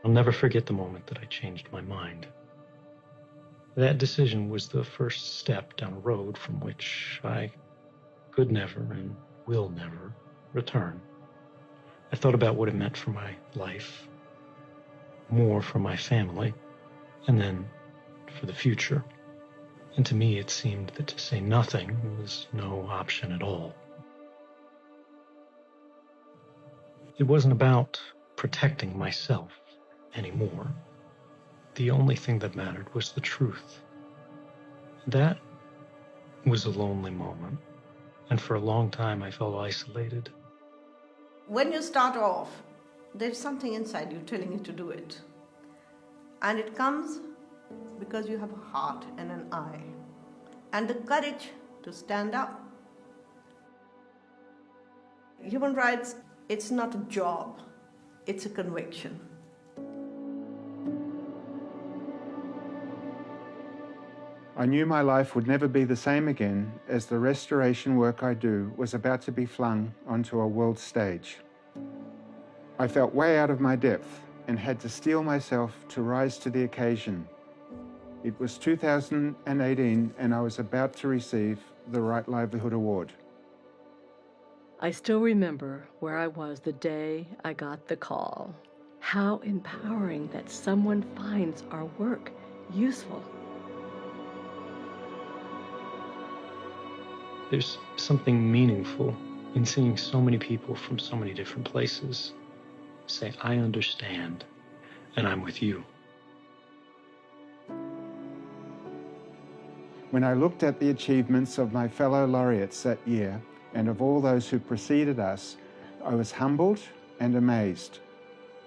I'll never forget the moment that I changed my mind. That decision was the first step down a road from which I could never and will never return. I thought about what it meant for my life, more for my family, and then for the future. And to me, it seemed that to say nothing was no option at all. It wasn't about protecting myself anymore. The only thing that mattered was the truth. That was a lonely moment, and for a long time I felt isolated. When you start off, there's something inside you telling you to do it. And it comes because you have a heart and an eye, and the courage to stand up. Human rights, it's not a job, it's a conviction. I knew my life would never be the same again as the restoration work I do was about to be flung onto a world stage. I felt way out of my depth and had to steel myself to rise to the occasion. It was 2018 and I was about to receive the Right Livelihood Award. I still remember where I was the day I got the call. How empowering that someone finds our work useful. There's something meaningful in seeing so many people from so many different places say, I understand, and I'm with you. When I looked at the achievements of my fellow laureates that year and of all those who preceded us, I was humbled and amazed.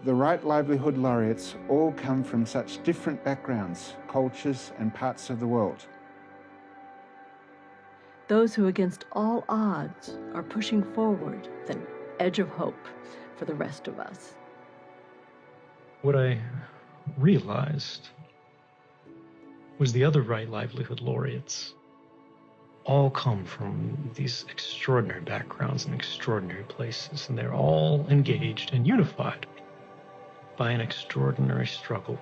The Right Livelihood laureates all come from such different backgrounds, cultures, and parts of the world. Those who, against all odds, are pushing forward the edge of hope for the rest of us. What I realized was the other Right Livelihood laureates all come from these extraordinary backgrounds and extraordinary places, and they're all engaged and unified by an extraordinary struggle,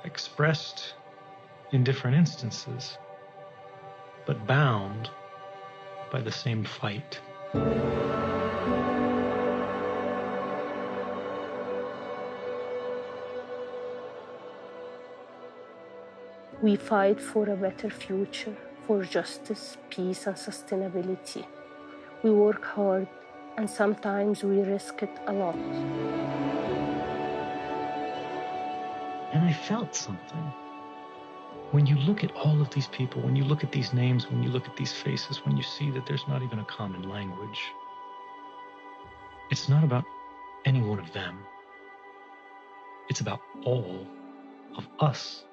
expressed in different instances, but bound by the same fight. We fight for a better future, for justice, peace, and sustainability. We work hard, and sometimes we risk it a lot. And I felt something. When you look at all of these people, when you look at these names, when you look at these faces, when you see that there's not even a common language, it's not about any one of them. It's about all of us.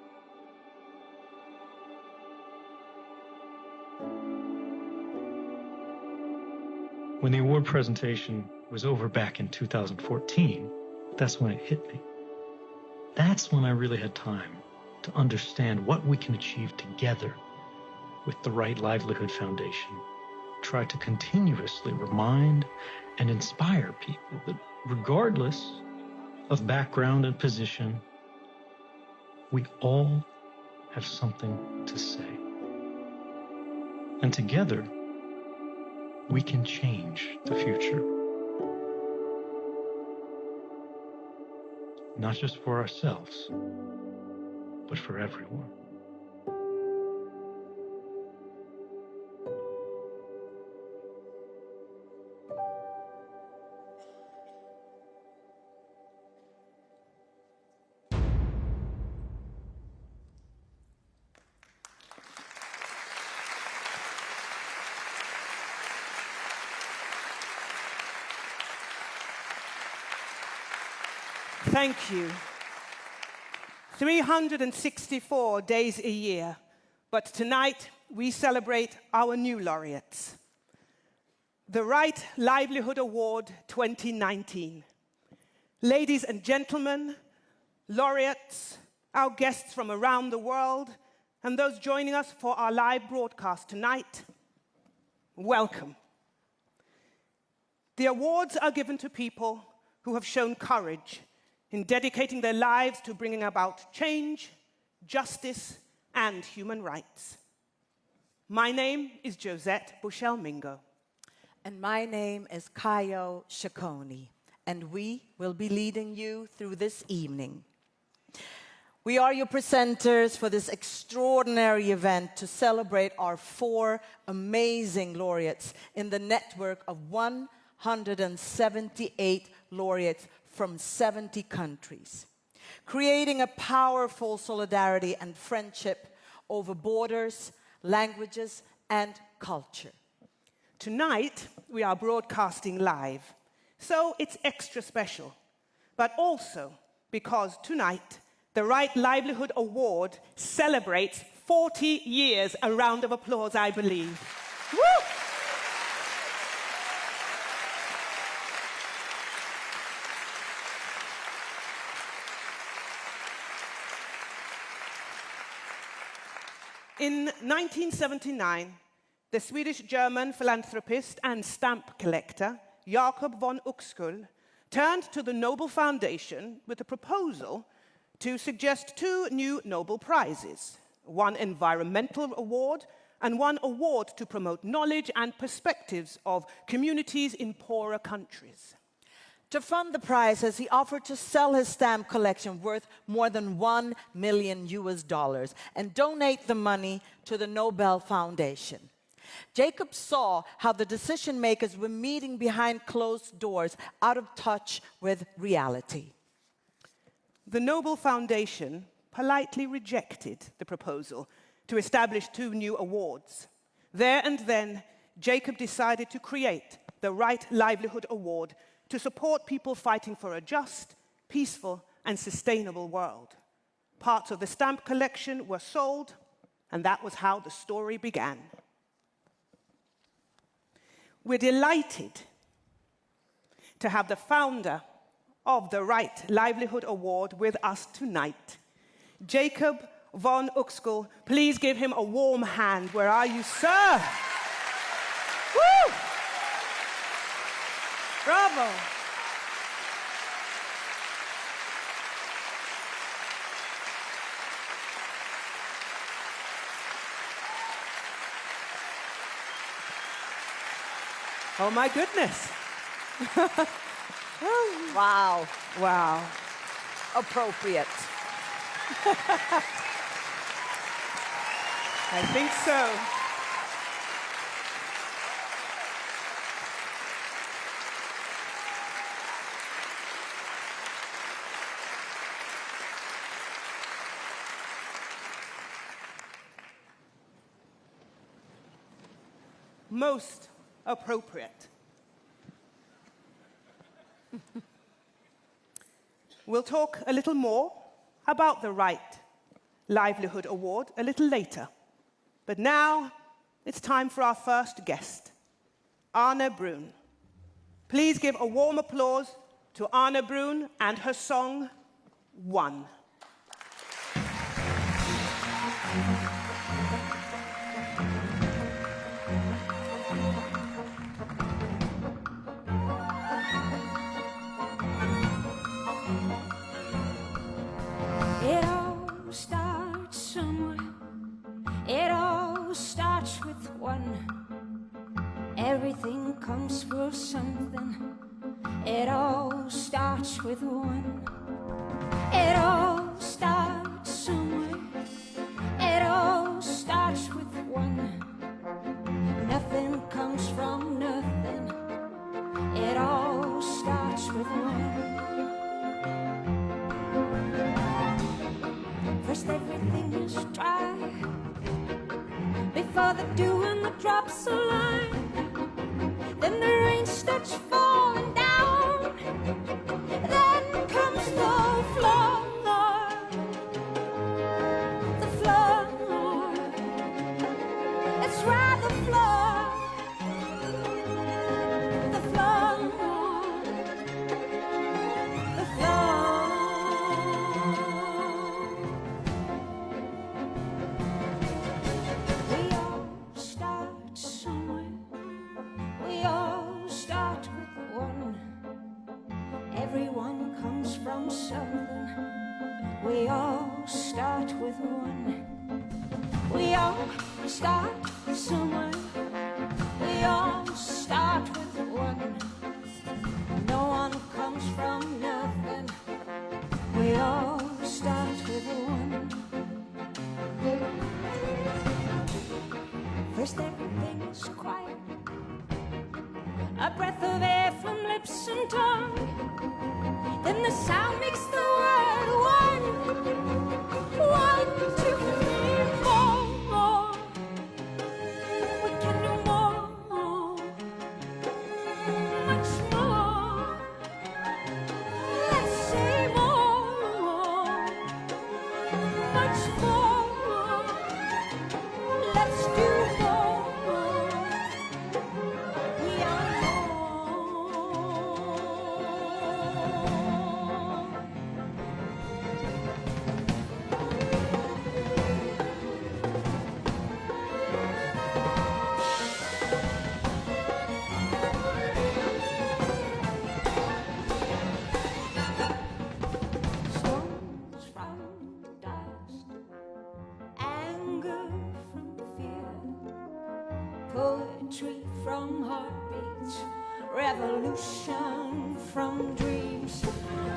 When the award presentation was over back in 2014, that's when it hit me. That's when I really had time to understand what we can achieve together with the Right Livelihood Foundation. Try to continuously remind and inspire people that regardless of background and position, we all have something to say. And together, we can change the future. Not just for ourselves, but for everyone. Thank you. 364 days a year, but tonight we celebrate our new laureates. The Right Livelihood Award 2019. Ladies and gentlemen, laureates, our guests from around the world, and those joining us for our live broadcast tonight, welcome. The awards are given to people who have shown courage in dedicating their lives to bringing about change, justice, and human rights. My name is Josette Bushell-Mingo. And my name is Kayo Shakoni, and we will be leading you through this evening. We are your presenters for this extraordinary event to celebrate our 4 amazing laureates in the network of 178 laureates from 70 countries, creating a powerful solidarity and friendship over borders, languages, and culture. Tonight, we are broadcasting live, so it's extra special, but also because tonight, the Right Livelihood Award celebrates 40 years. A round of applause, I believe. Woo! In 1979, the Swedish-German philanthropist and stamp collector Jakob von Uxkull turned to the Nobel Foundation with a proposal to suggest 2 new Nobel Prizes, one environmental award and one award to promote knowledge and perspectives of communities in poorer countries. To fund the prizes, he offered to sell his stamp collection worth more than $1 million and donate the money to the Nobel Foundation. Jacob saw how the decision makers were meeting behind closed doors, out of touch with reality. The Nobel Foundation politely rejected the proposal to establish 2 new awards. There and then, Jacob decided to create the Right Livelihood Award to support people fighting for a just, peaceful, and sustainable world. Parts of the stamp collection were sold, and that was how the story began. We're delighted to have the founder of the Right Livelihood Award with us tonight, Jacob von Uxkull. Please give him a warm hand. Where are you, sir? Woo! Bravo. Oh my goodness. Wow. Wow. Appropriate. I think so. Most appropriate. We'll talk a little more about the Right Livelihood Award a little later. But now, it's time for our first guest, Arne Brun. Please give a warm applause to Arne Brun and her song, One. It all starts somewhere. It all starts with one. Everything comes from something. It all starts with one. It all starts somewhere. It all starts with one. Nothing comes from nothing. It all starts with one. First everything is dry. Before the dew and the drops align, then the rain starts falling down. Then comes the flood. The flood. It's right, the flood. The flood. The flood. We all start somewhere. We all start with one. We all start somewhere. We all start with one. No one comes from nothing. We all start with one. First everything's quiet. A breath of air from lips and tongue. Then the sound makes the word one. 1, 2, 3, 4. We can do more, much more. Let's say more, much more. Let's do more. We are more. Stones from dust, anger from fear, poetry from heartbeats, revolution from dreams,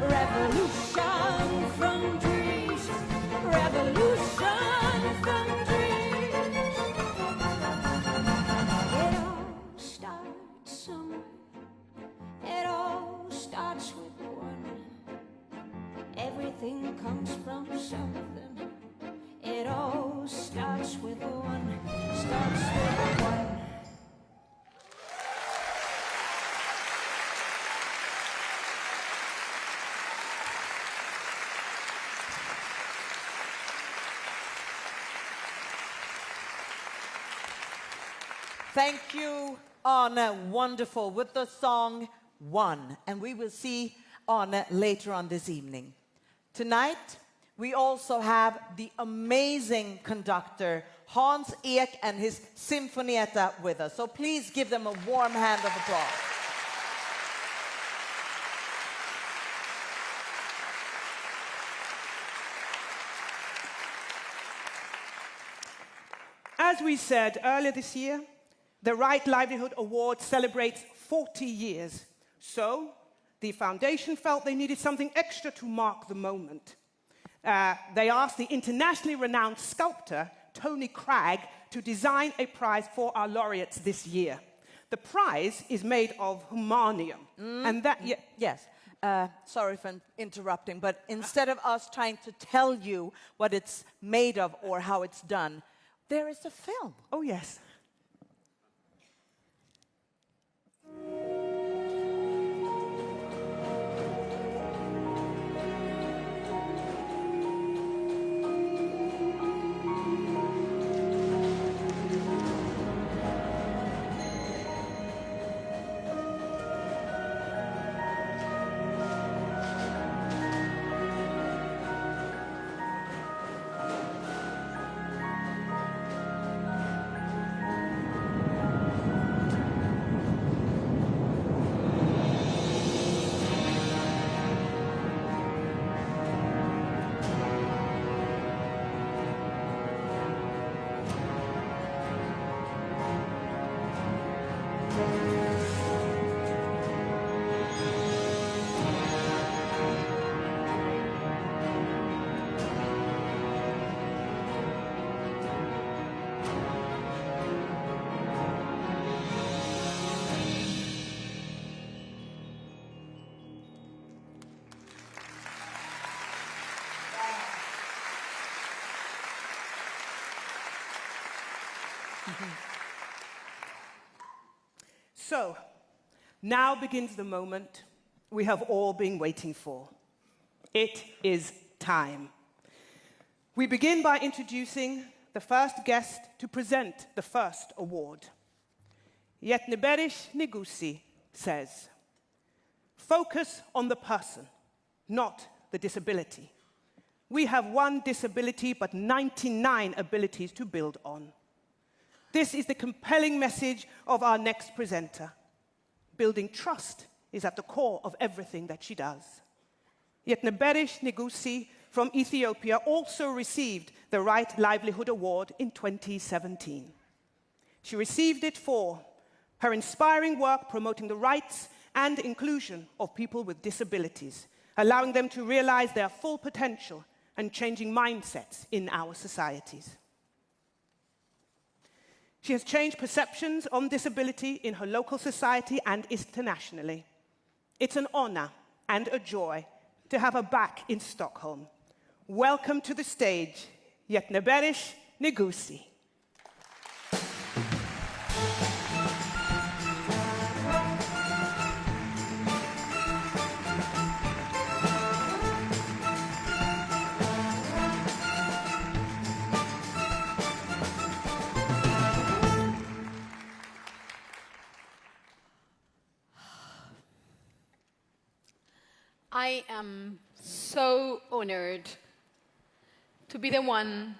revolution from dreams, revolution from dreams. It all starts somewhere. It all starts with one. Everything comes from something. It all starts with one. Starts with one. Thank you, Anna. Wonderful. With the song One. And we will see Anna later on this evening. Tonight, we also have the amazing conductor, Hans Ek and his Sinfonietta with us. So please give them a warm hand of applause. As we said earlier this year, the Right Livelihood Award celebrates 40 years. So the foundation felt they needed something extra to mark the moment. They asked the internationally renowned sculptor, Tony Cragg, to design a prize for our laureates this year. The prize is made of humanium. And that, Yes. Sorry for interrupting, but instead of us trying to tell you what it's made of or how it's done, there is a film. oh yes. So, now begins the moment we have all been waiting for. It is time. We begin by introducing the first guest to present the first award. Yetneberish Negusi says, "Focus on the person, not the disability. We have one disability but 99 abilities to build on." This is the compelling message of our next presenter. Building trust is at the core of everything that she does. Yetneberish Negusi from Ethiopia also received the Right Livelihood Award in 2017. She received it for her inspiring work promoting the rights and inclusion of people with disabilities, allowing them to realize their full potential and changing mindsets in our societies. She has changed perceptions on disability in her local society and internationally. It's an honor and a joy to have her back in Stockholm. Welcome to the stage, Yetneberış Nügusi. I am so honored to be the one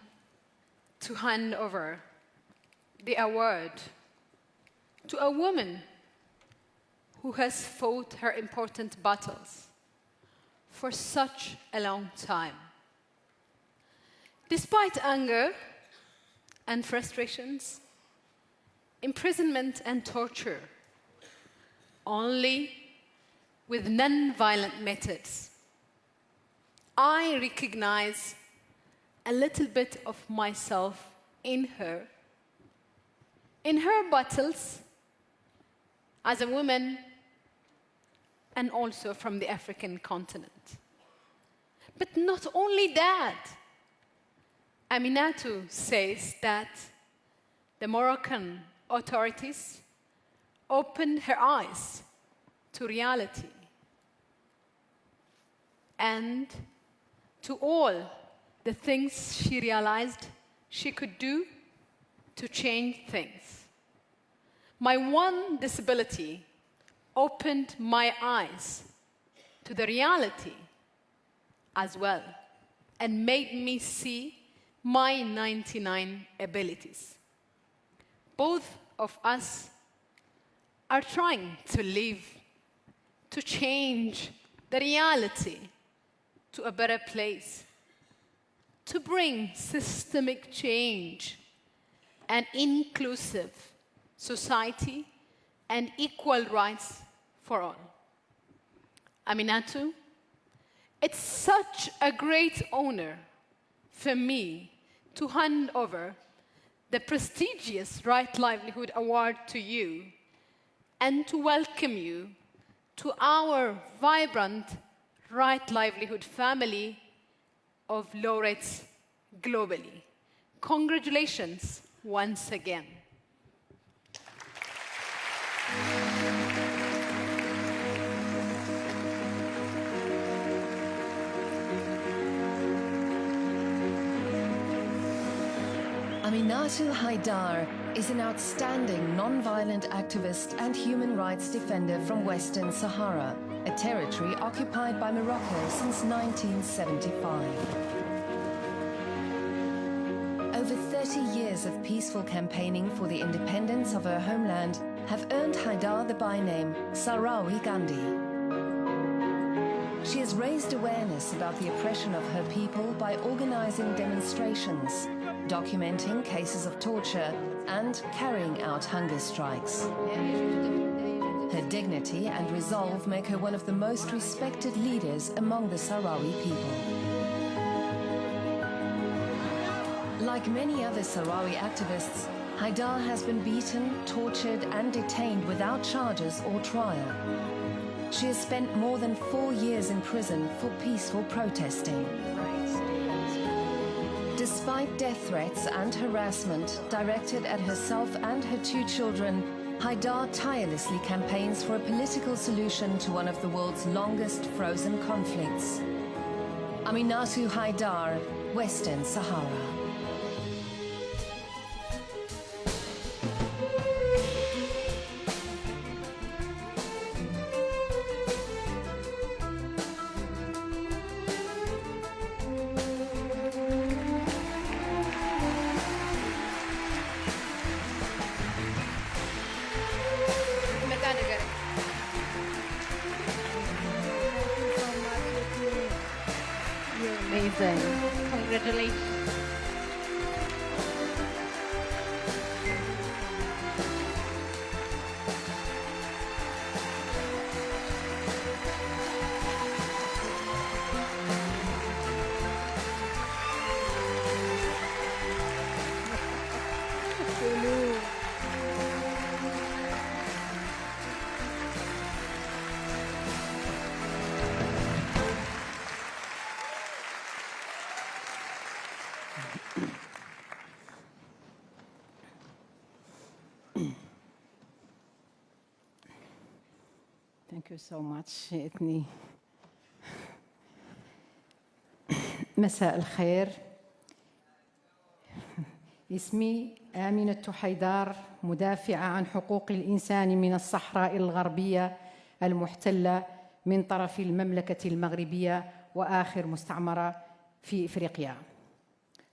to hand over the award to a woman who has fought her important battles for such a long time. Despite anger and frustrations, imprisonment and torture, only with non-violent methods, I recognize a little bit of myself in her battles as a woman and also from the African continent. But not only that, Aminatu says that the Moroccan authorities opened her eyes to reality and to all the things she realized she could do to change things. My one disability opened my eyes to the reality as well and made me see my 99 abilities. Both of us are trying to live, to change the reality to a better place, to bring systemic change, an inclusive society, and equal rights for all. Aminatu, it's such a great honor for me to hand over the prestigious Right Livelihood Award to you and to welcome you to our vibrant Right Livelihood family of laureates globally. Congratulations once again. Aminatu Haidar is an outstanding non-violent activist and human rights defender from Western Sahara, a territory occupied by Morocco since 1975. Over 30 years of peaceful campaigning for the independence of her homeland have earned Haidar the byname Sahrawi Gandhi. She has raised awareness about the oppression of her people by organizing demonstrations, documenting cases of torture, and carrying out hunger strikes. Her dignity and resolve make her one of the most respected leaders among the Sahrawi people. Like many other Sahrawi activists, Haidar has been beaten, tortured, and detained without charges or trial. She has spent more than 4 years in prison for peaceful protesting. Despite death threats and harassment directed at herself and her 2 children, Haidar tirelessly campaigns for a political solution to one of the world's longest frozen conflicts. Aminatu Haidar, Western Sahara. You're amazing. Amazing. Congratulations. Thank you so much, إثني. مساء الخير. اسمي آمنة حيدار، مدافعة عن حقوق الإنسان من الصحراء الغربية المحتلة من طرف المملكة المغربية وآخر مستعمرة في إفريقيا.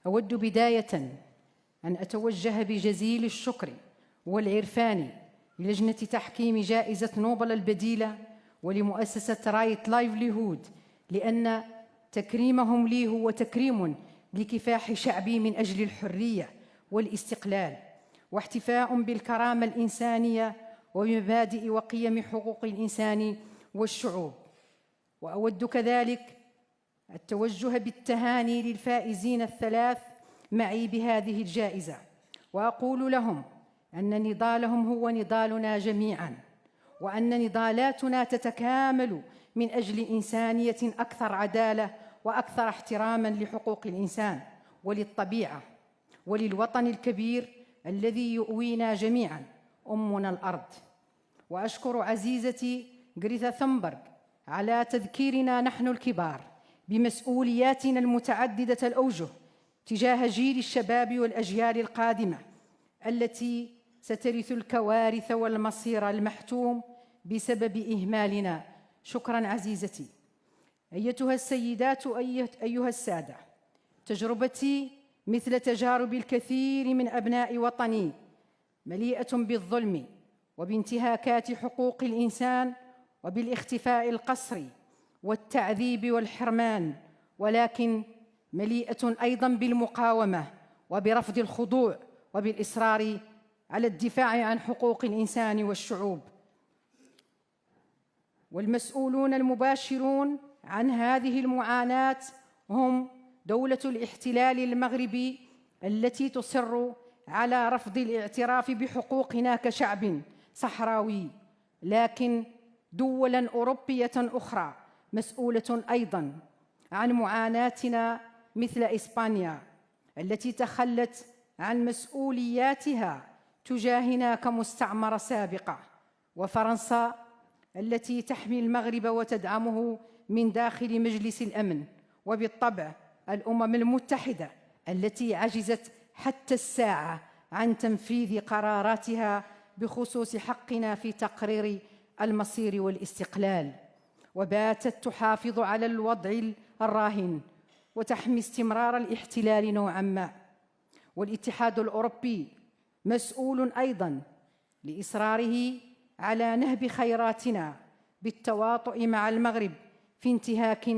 أود بداية أن أتوجه بجزيل الشكر والعرفان للجنة تحكيم جائزة نوبل البديلة ولمؤسسة رايت لايفليهود، لأن تكريمهم لي هو تكريم لكفاح شعبي من أجل الحرية والاستقلال، واحتفاء بالكرامة الإنسانية ومبادئ وقيم حقوق الإنسان والشعوب. وأود كذلك التوجه بالتهاني للفائزين الثلاث معي بهذه الجائزة، وأقول لهم أن نضالهم هو نضالنا جميعاً، وأن نضالاتنا تتكامل من أجل إنسانية أكثر عدالة وأكثر احتراماً لحقوق الإنسان وللطبيعة وللوطن الكبير الذي يؤوينا جميعاً، أمنا الأرض. وأشكر عزيزتي غريتا ثمبرغ على تذكيرنا نحن الكبار بمسؤولياتنا المتعددة الأوجه تجاه جيل الشباب والأجيال القادمة التي سترث الكوارث والمصير المحتوم بسبب إهمالنا. شكراً عزيزتي. أيتها السيدات أيها السادة، تجربتي مثل تجارب الكثير من أبناء وطني مليئة بالظلم وبانتهاكات حقوق الإنسان وبالاختفاء القسري والتعذيب والحرمان، ولكن مليئة أيضاً بالمقاومة وبرفض الخضوع وبالإصرار على الدفاع عن حقوق الإنسان والشعوب. والمسؤولون المباشرون عن هذه المعاناة هم دولة الاحتلال المغربي التي تصر على رفض الاعتراف بحقوقنا كشعب صحراوي، لكن دولاً أوروبية أخرى مسؤولة أيضاً عن معاناتنا مثل إسبانيا التي تخلت عن مسؤولياتها تجاهنا كمستعمرة سابقة، وفرنسا التي تحمي المغرب وتدعمه من داخل مجلس الأمن، وبالطبع الأمم المتحدة التي عجزت حتى الساعة عن تنفيذ قراراتها بخصوص حقنا في تقرير المصير والاستقلال، وباتت تحافظ على الوضع الراهن وتحمي استمرار الاحتلال نوعاً ما. والاتحاد الأوروبي مسؤول أيضاً لإصراره على نهب خيراتنا بالتواطؤ مع المغرب في انتهاك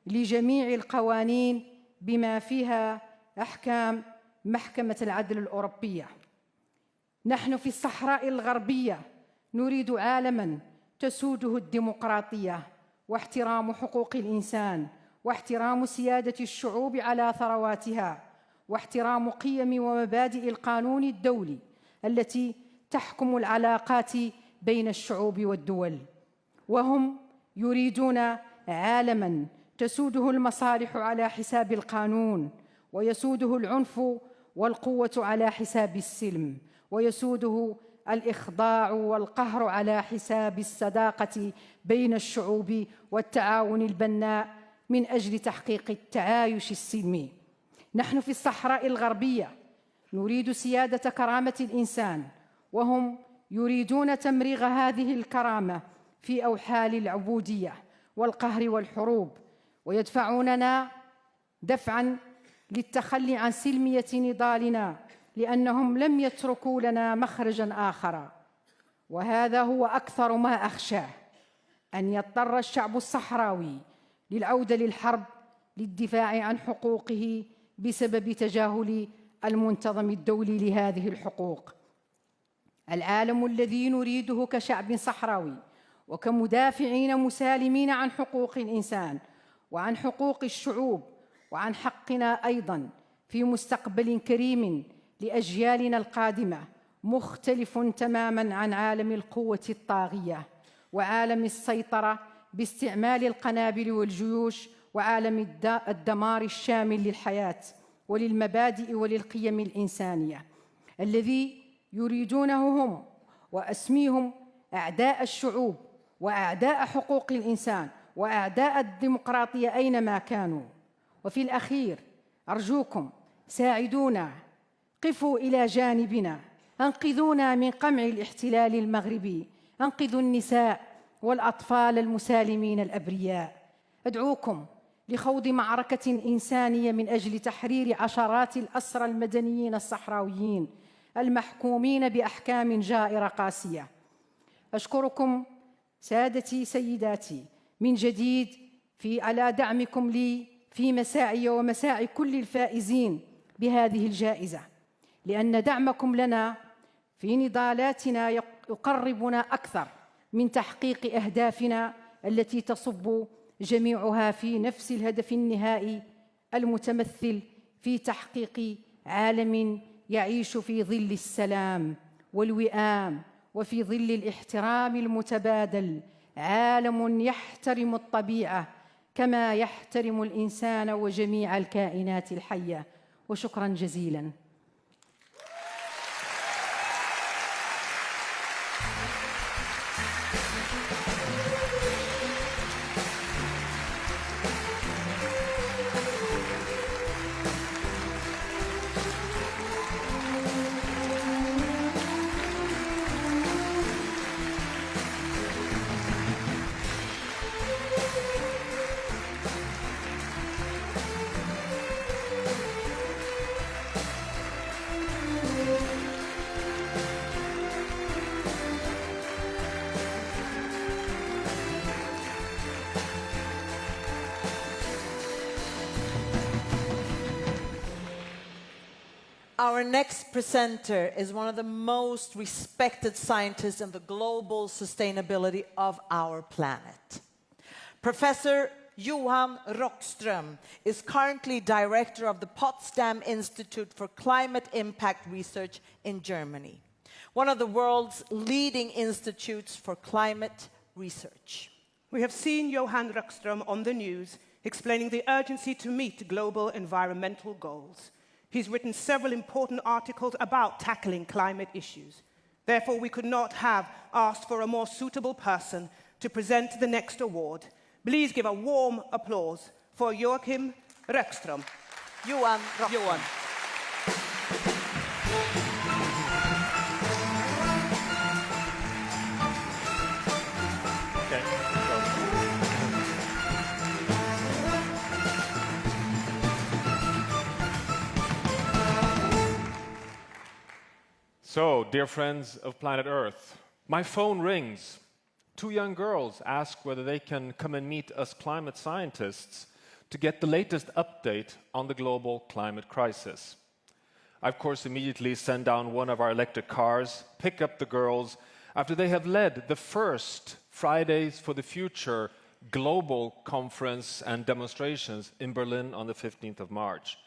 لجميع القوانين بما فيها أحكام محكمة العدل الأوروبية. نحن في الصحراء الغربية نريد عالماً تسوده الديمقراطية واحترام حقوق الإنسان واحترام سيادة الشعوب على ثرواتها واحترام قيم ومبادئ القانون الدولي التي تحكم العلاقات بين الشعوب والدول. وهم يريدون عالماً تسوده المصالح على حساب القانون، ويسوده العنف والقوة على حساب السلم، ويسوده الإخضاع والقهر على حساب الصداقة بين الشعوب والتعاون البناء من أجل تحقيق التعايش السلمي. نحن في الصحراء الغربية نريد سيادة كرامة الإنسان، وهم يريدون تمريغ هذه الكرامة في أوحال العبودية والقهر والحروب، ويدفعوننا دفعاً للتخلي عن سلمية نضالنا لأنهم لم يتركوا لنا مخرجاً آخر. وهذا هو أكثر ما أخشاه، أن يضطر الشعب الصحراوي للعودة للحرب للدفاع عن حقوقه بسبب تجاهل المنتظم الدولي لهذه الحقوق. العالم الذي نريده كشعب صحراوي وكمدافعين مسالمين عن حقوق الإنسان وعن حقوق الشعوب وعن حقنا أيضاً في مستقبل كريم لأجيالنا القادمة مختلف تماماً عن عالم القوة الطاغية وعالم السيطرة باستعمال القنابل والجيوش وعالم الدمار الشامل للحياة وللمبادئ وللقيم الإنسانية الذي يريدونه هم وأسميهم أعداء الشعوب وأعداء حقوق الإنسان وأعداء الديمقراطية أينما كانوا. وفي الأخير أرجوكم ساعدونا، قفوا إلى جانبنا، أنقذونا من قمع الاحتلال المغربي، أنقذوا النساء والأطفال المسالمين الأبرياء. أدعوكم لخوض معركة إنسانية من أجل تحرير عشرات الأسرى المدنيين الصحراويين المحكومين بأحكام جائرة قاسية. أشكركم سادتي سيداتي من جديد على دعمكم لي في مساعي ومساعي كل الفائزين بهذه الجائزة، لأن دعمكم لنا في نضالاتنا يقربنا أكثر من تحقيق أهدافنا التي تصب جميعها في نفس الهدف النهائي المتمثل في تحقيق عالم يعيش في ظل السلام والوئام وفي ظل الاحترام المتبادل، عالم يحترم الطبيعة كما يحترم الإنسان وجميع الكائنات الحية. وشكرا جزيلا. Our next presenter is one of the most respected scientists in the global sustainability of our planet. Professor Johan Rockström is currently director of the Potsdam Institute for Climate Impact Research in Germany, one of the world's leading institutes for climate research. We have seen Johan Rockström on the news explaining the urgency to meet global environmental goals. He's written several important articles about tackling climate issues. Therefore, we could not have asked for a more suitable person to present the next award. Please give a warm applause for Joachim Rockström. Johan Rockström. Johan. So, dear friends of planet Earth, my phone rings. 2 young girls ask whether they can come and meet us climate scientists to get the latest update on the global climate crisis. I, of course, immediately send down one of our electric cars, pick up the girls, after they have led the first Fridays for the Future global conference and demonstrations in Berlin on the 15th of March.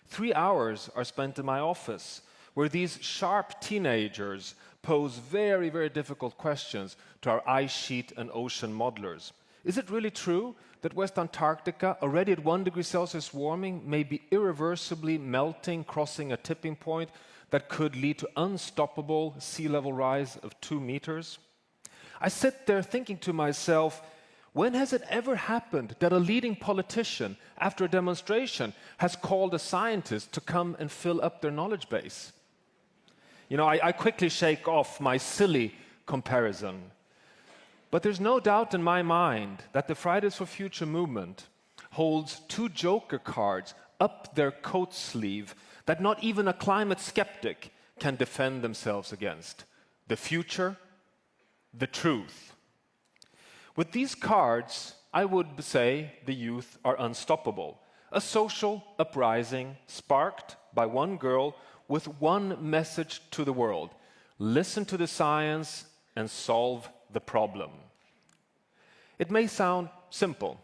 3 hours are spent in my office, where these sharp teenagers pose very, very difficult questions to our ice sheet and ocean modelers. Is it really true that West Antarctica, already at 1 degree Celsius warming, may be irreversibly melting, crossing a tipping point that could lead to unstoppable sea level rise of 2 meters? I sit there thinking to myself, when has it ever happened that a leading politician, after a demonstration, has called a scientist to come and fill up their knowledge base? You know, I quickly shake off my silly comparison. But there's no doubt in my mind that the Fridays for Future movement holds 2 joker cards up their coat sleeve that not even a climate skeptic can defend themselves against: the future, the truth. With these cards, I would say the youth are unstoppable. A social uprising sparked by one girl with one message to the world: listen to the science and solve the problem. It may sound simple,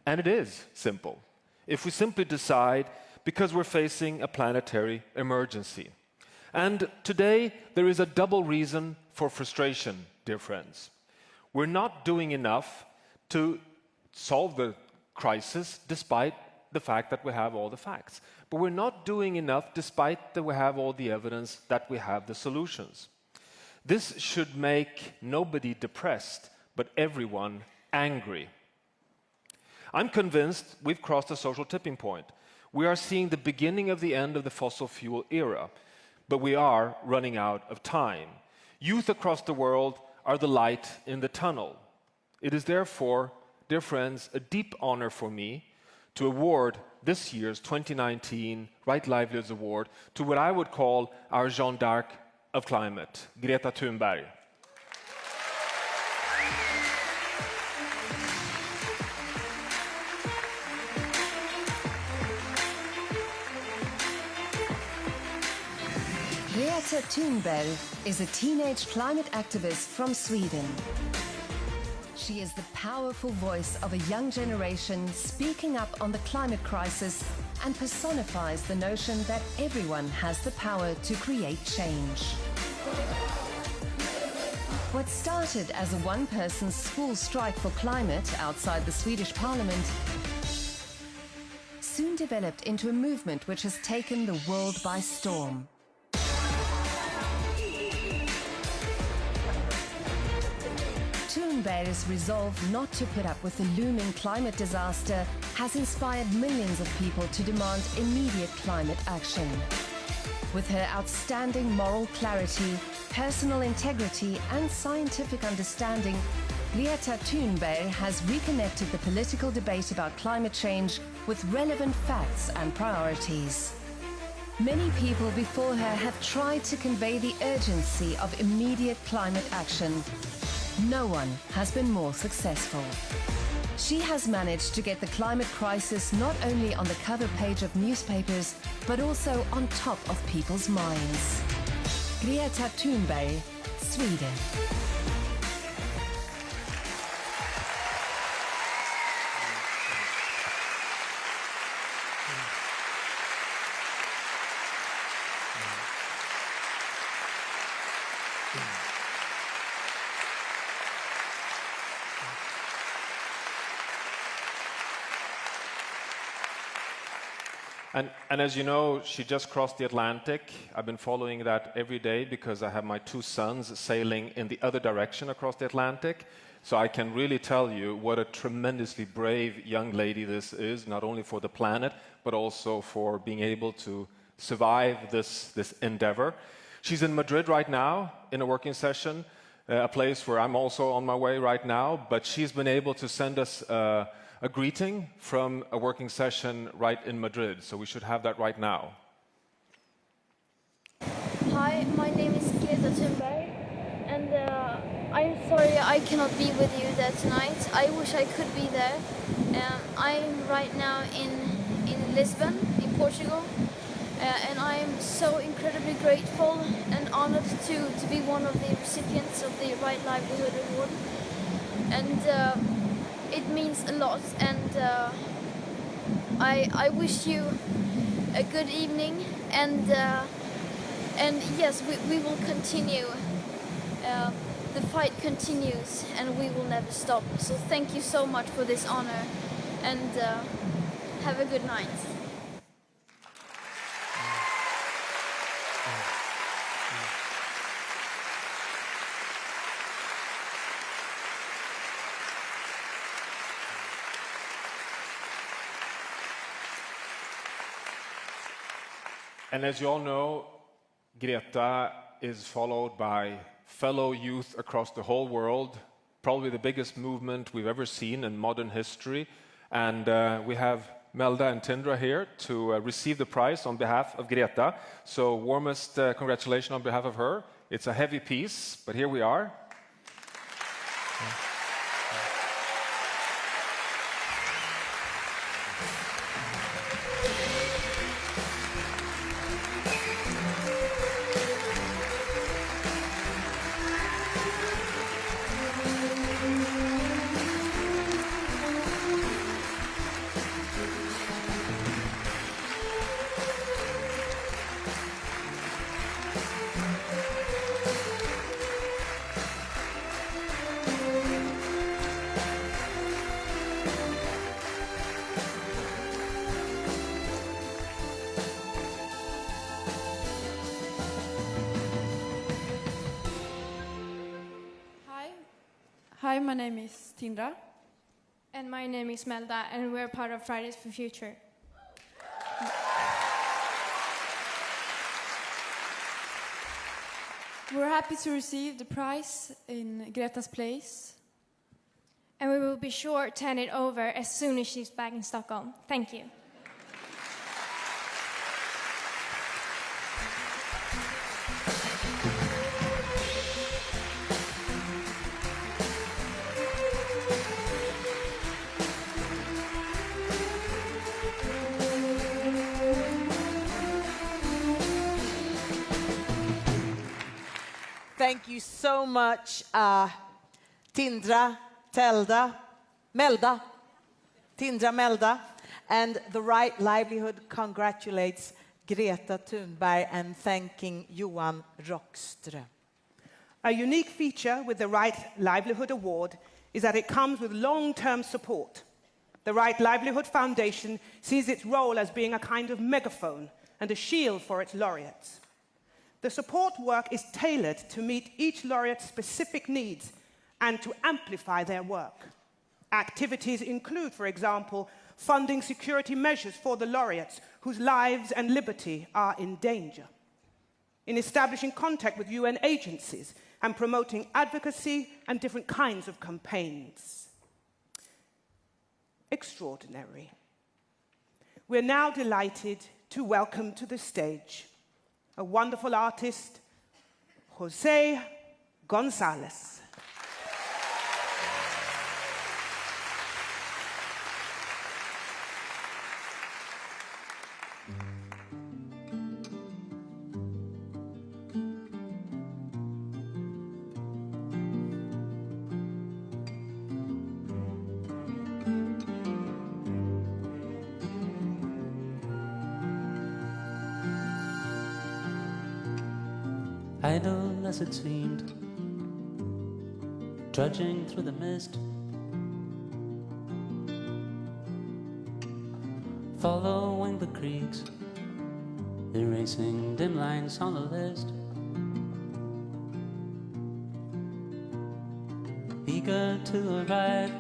and it is simple, if we simply decide because we're facing a planetary emergency. And today there is a double reason for frustration, dear friends. We're not doing enough to solve the crisis despite the fact that we have all the facts. But we're not doing enough despite that we have all the evidence that we have the solutions. This should make nobody depressed, but everyone angry. I'm convinced we've crossed a social tipping point. We are seeing the beginning of the end of the fossil fuel era, but we are running out of time. Youth across the world are the light in the tunnel. It is therefore, dear friends, a deep honor for me to award this year's 2019 Right Livelihoods Award to what I would call our Jeanne d'Arc of climate, Greta Thunberg. Greta Thunberg is a teenage climate activist from Sweden. She is the powerful voice of a young generation speaking up on the climate crisis and personifies the notion that everyone has the power to create change. What started as a one-person school strike for climate outside the Swedish parliament soon developed into a movement which has taken the world by storm. Thunberg's resolve not to put up with the looming climate disaster has inspired millions of people to demand immediate climate action. With her outstanding moral clarity, personal integrity and scientific understanding, Greta Thunberg has reconnected the political debate about climate change with relevant facts and priorities. Many people before her have tried to convey the urgency of immediate climate action. No one has been more successful. She has managed to get the climate crisis not only on the cover page of newspapers, but also on top of people's minds. Greta Thunberg, Sweden. And as you know, she just crossed the Atlantic. I've been following that every day because I have my two sons sailing in the other direction across the Atlantic. So I can really tell you what a tremendously brave young lady this is, not only for the planet, but also for being able to survive this endeavor. She's in Madrid right now in a working session, a place where I'm also on my way right now, but she's been able to send us a greeting from a working session right in Madrid, so we should have that right now. Hi, my name is Greta Thunberg, and I'm sorry I cannot be with you there tonight. I wish I could be there. I'm right now in Lisbon, in Portugal, and I'm so incredibly grateful and honored to be one of the recipients of the Right Livelihood Award. And it means a lot, and I wish you a good evening, and yes, we will continue. The fight continues, and we will never stop. So thank you so much for this honor, and have a good night. And as you all know, Greta is followed by fellow youth across the whole world, probably the biggest movement we've ever seen in modern history. And we have Melda and Tindra here to receive the prize on behalf of Greta. So warmest congratulations on behalf of her. It's a heavy piece, but here we are. Hi, my name is Tindra. And my name is Melda, and we're part of Fridays for Future. We're happy to receive the prize in Greta's place. And we will be sure to hand it over as soon as she's back in Stockholm. Thank you. Thank you so much, Tindra, Melda, Tindra, Melda, and the Right Livelihood congratulates Greta Thunberg and thanking Johan Rockström. A unique feature with the Right Livelihood Award is that it comes with long-term support. The Right Livelihood Foundation sees its role as being a kind of megaphone and a shield for its laureates. The support work is tailored to meet each laureate's specific needs and to amplify their work. Activities include, for example, funding security measures for the laureates whose lives and liberty are in danger, in establishing contact with UN agencies and promoting advocacy and different kinds of campaigns. Extraordinary. We're now delighted to welcome to the stage a wonderful artist, Jose Gonzalez. Idle as it seemed, trudging through the mist, following the creeks, erasing dim lines on the list, eager to arrive,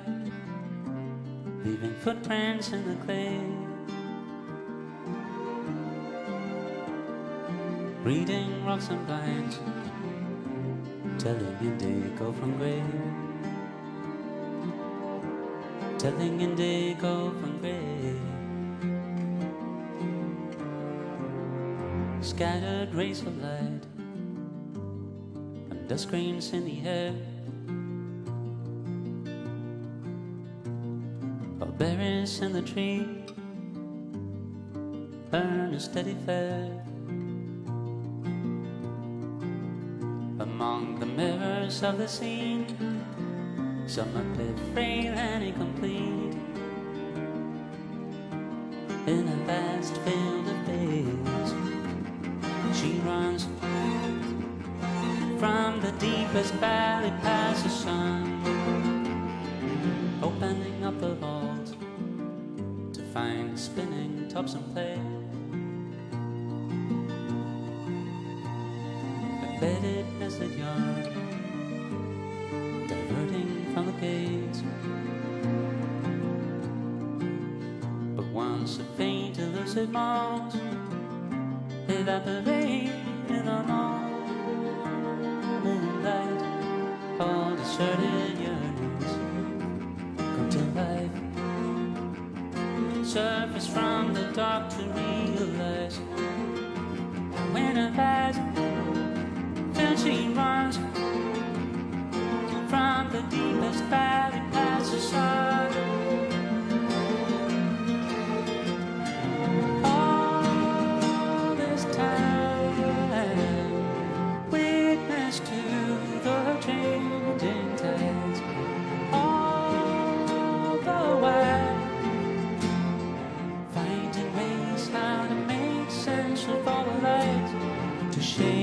leaving footprints in the clay, reading rocks and blinds, telling indigo from gray, telling indigo from gray. Scattered rays of light, and dust grains in the air, while berries in the tree earn a steady fare. Among the mirrors of the scene, some appear frail and incomplete. In a vast field of days, she runs from the deepest valley past the sun, opening up the vault to find spinning tops and play. Bedded nested yard, diverting from the gates. But once a faint elusive moans, evaporate in the morning light. All deserted yearnings come to life, surface from the dark to realize when at last she runs from the deepest valley past the sun. All this time, witness to the changing tides. All the while, finding ways how to make sense of all the light, to shape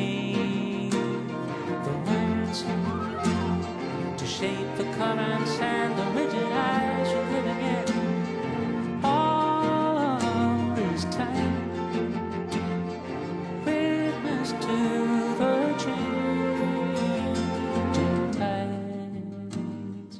the currents and the rigid eyes you're living in. All this time, witness to the changing tides.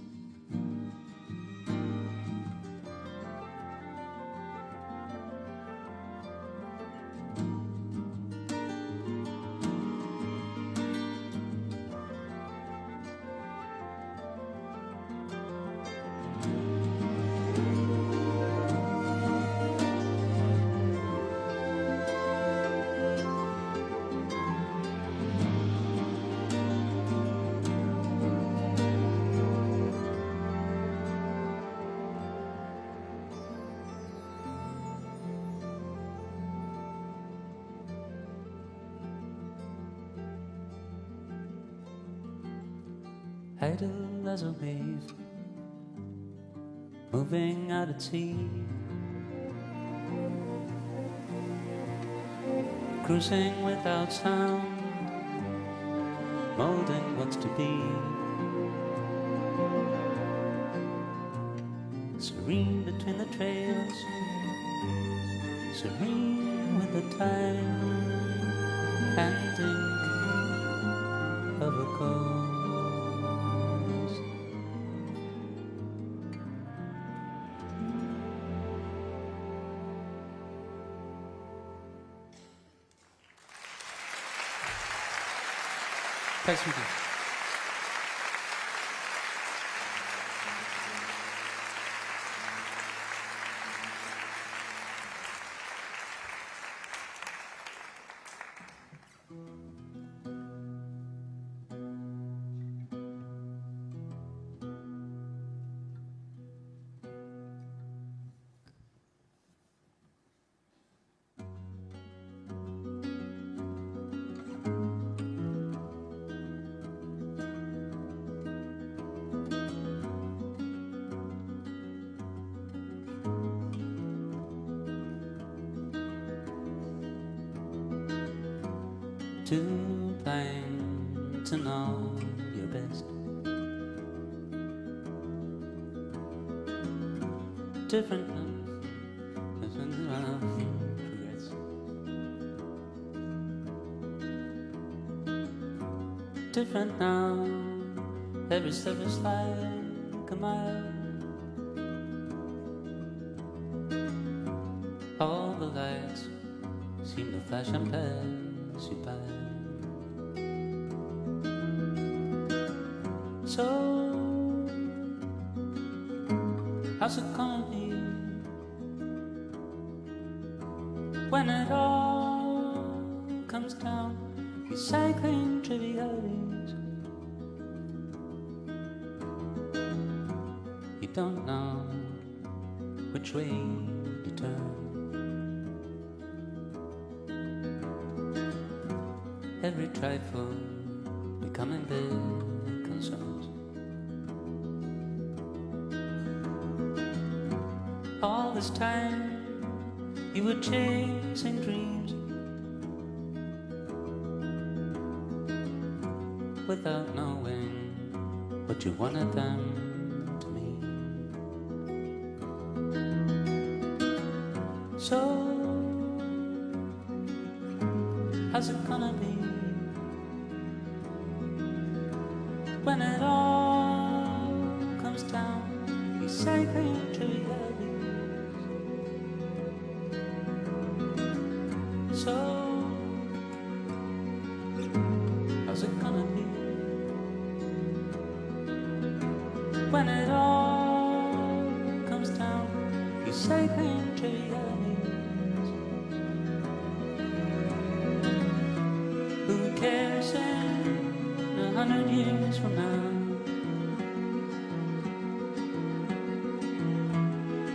idle as a wave, moving out at sea, cruising without sound, molding what's to be, serene between the trails, serene with the time and ink of a ghost. Thanks, Rudy. Too blind to know your best, different regrets, different now. Every step is like a mile. All the lights seem to flash and pass you by. So, how's it gonna be when it all comes down? Recycling trivialities. You don't know which way you turn. Every trifle becoming big concerns. All this time you were chasing dreams without knowing what you wanted them to mean. So how's it gonna be when it all comes down? Recycling trivialities. So how's it gonna be when it all comes down? Recycling trivialities. Who cares in 100 years from now?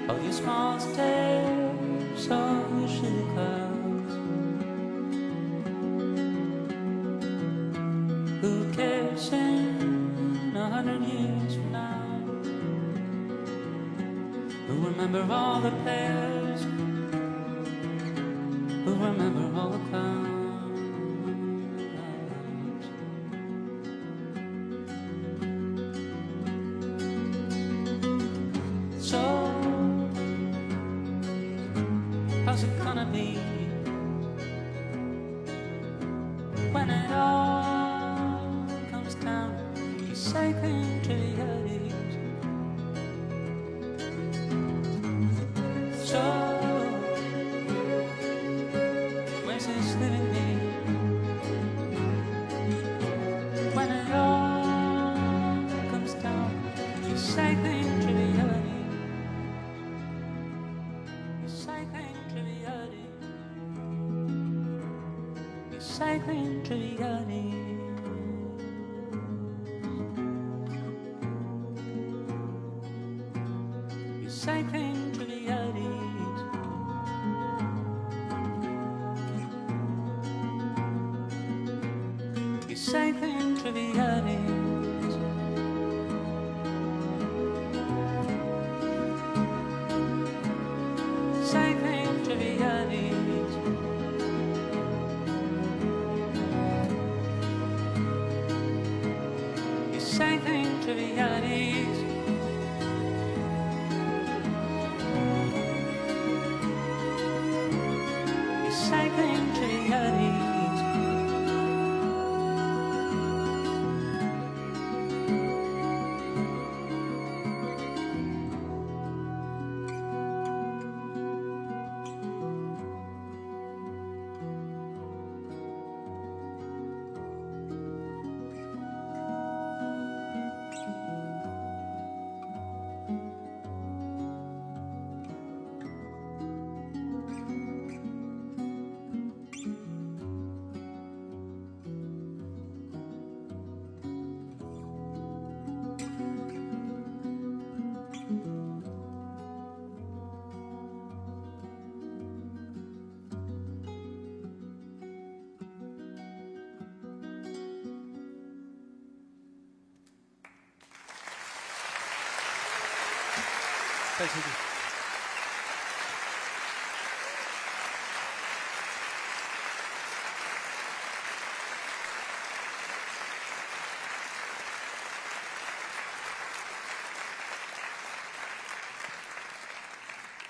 All your small steps, all your shitty clouds. Who cares in 100 years from now? Who remember all the players? Who remember all the clowns? So how's it gonna be when it all comes down? Recycling trivialities. So where's this living me when it all comes down? Recycling trivialities. Recycling triviality. Recycling triviality. Recycling trivialities. Recycling trivialities. Thank you.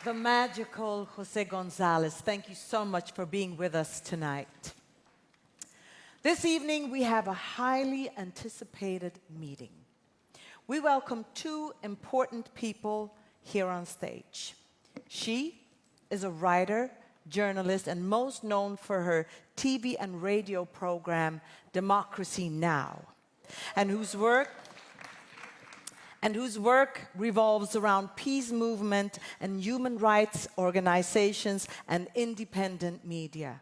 The magical Jose Gonzalez, thank you so much for being with us tonight. This evening, we have a highly anticipated meeting. We welcome two important people here on stage. She is a writer, journalist, and most known for her TV and radio program, Democracy Now!, and whose work revolves around peace movement and human rights organizations and independent media.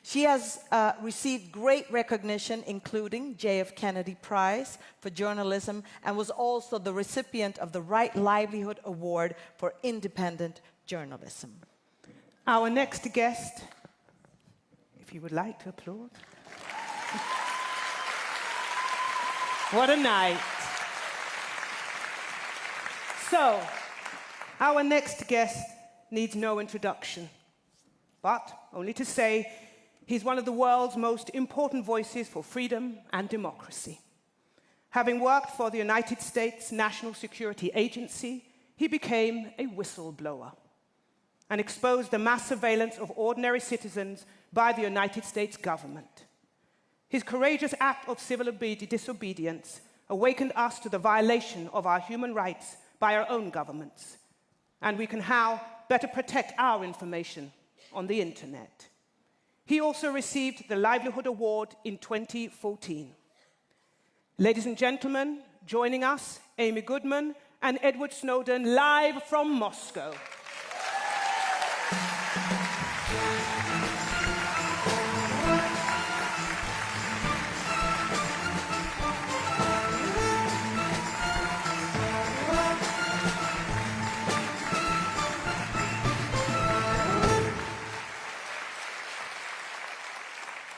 She has received great recognition, including J.F. Kennedy Prize for Journalism, and was also the recipient of the Right Livelihood Award for Independent Journalism. Our next guest, if you would like to applaud. What a night. So, our next guest needs no introduction, but only to say he's one of the world's most important voices for freedom and democracy. Having worked for the United States National Security Agency, he became a whistleblower and exposed the mass surveillance of ordinary citizens by the United States government. His courageous act of civil disobedience awakened us to the violation of our human rights by our own governments, and we can how better protect our information on the internet. He also received the Livelihood Award in 2014. Ladies and gentlemen, joining us, Amy Goodman and Edward Snowden, live from Moscow.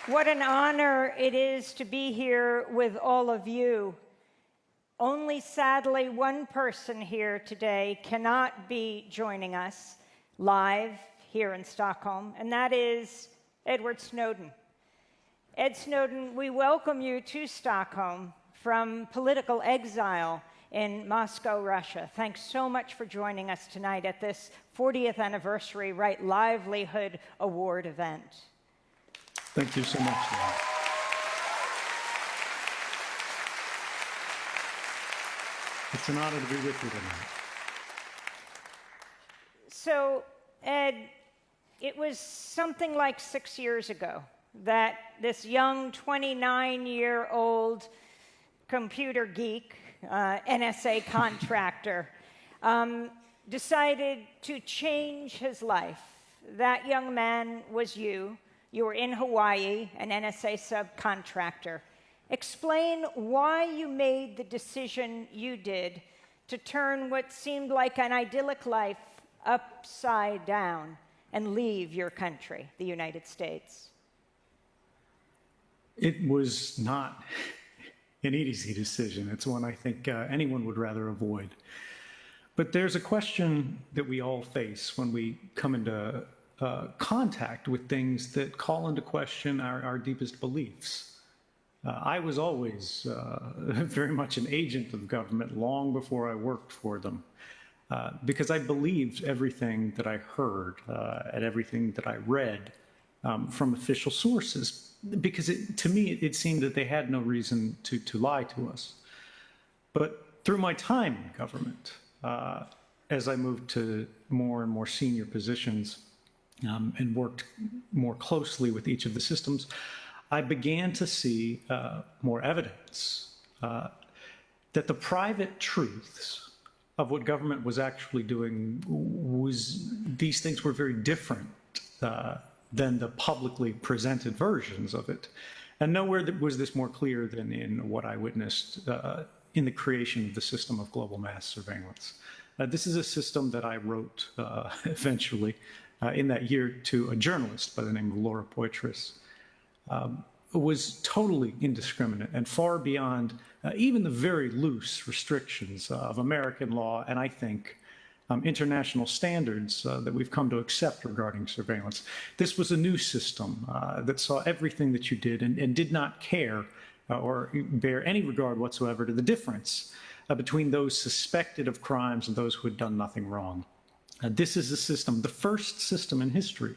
What an honor it is to be here with all of you. Only sadly, one person here today cannot be joining us live here in Stockholm, and that is Edward Snowden. Ed Snowden, we welcome you to Stockholm from political exile in Moscow, Russia. Thanks so much for joining us tonight at this 40th anniversary Right Livelihood Award event. Thank you so much. It's an honor to be with you tonight. So, Ed, it was something like 6 years ago that this young 29-year-old computer geek, NSA contractor, decided to change his life. That young man was you. You were in Hawaii, an NSA subcontractor. Explain why you made the decision you did to turn what seemed like an idyllic life upside down and leave your country, the United States. It was not an easy decision. It's one I think anyone would rather avoid. But there's a question that we all face when we come into contact with things that call into question our deepest beliefs. I was always very much an agent of government long before I worked for them, because I believed everything that I heard and everything that I read from official sources, because to me it seemed that they had no reason to lie to us. But through my time in government, as I moved to more and more senior positions, and worked more closely with each of the systems, I began to see more evidence that the private truths of what government was actually doing these things were very different than the publicly presented versions of it. And nowhere was this more clear than in what I witnessed in the creation of the system of global mass surveillance. This is a system that I wrote eventually in that year to a journalist by the name of Laura Poitras. Was totally indiscriminate and far beyond even the very loose restrictions of American law, and I think international standards that we've come to accept regarding surveillance. This was a new system that saw everything that you did and did not care or bear any regard whatsoever to the difference between those suspected of crimes and those who had done nothing wrong. This is a system, the first system in history,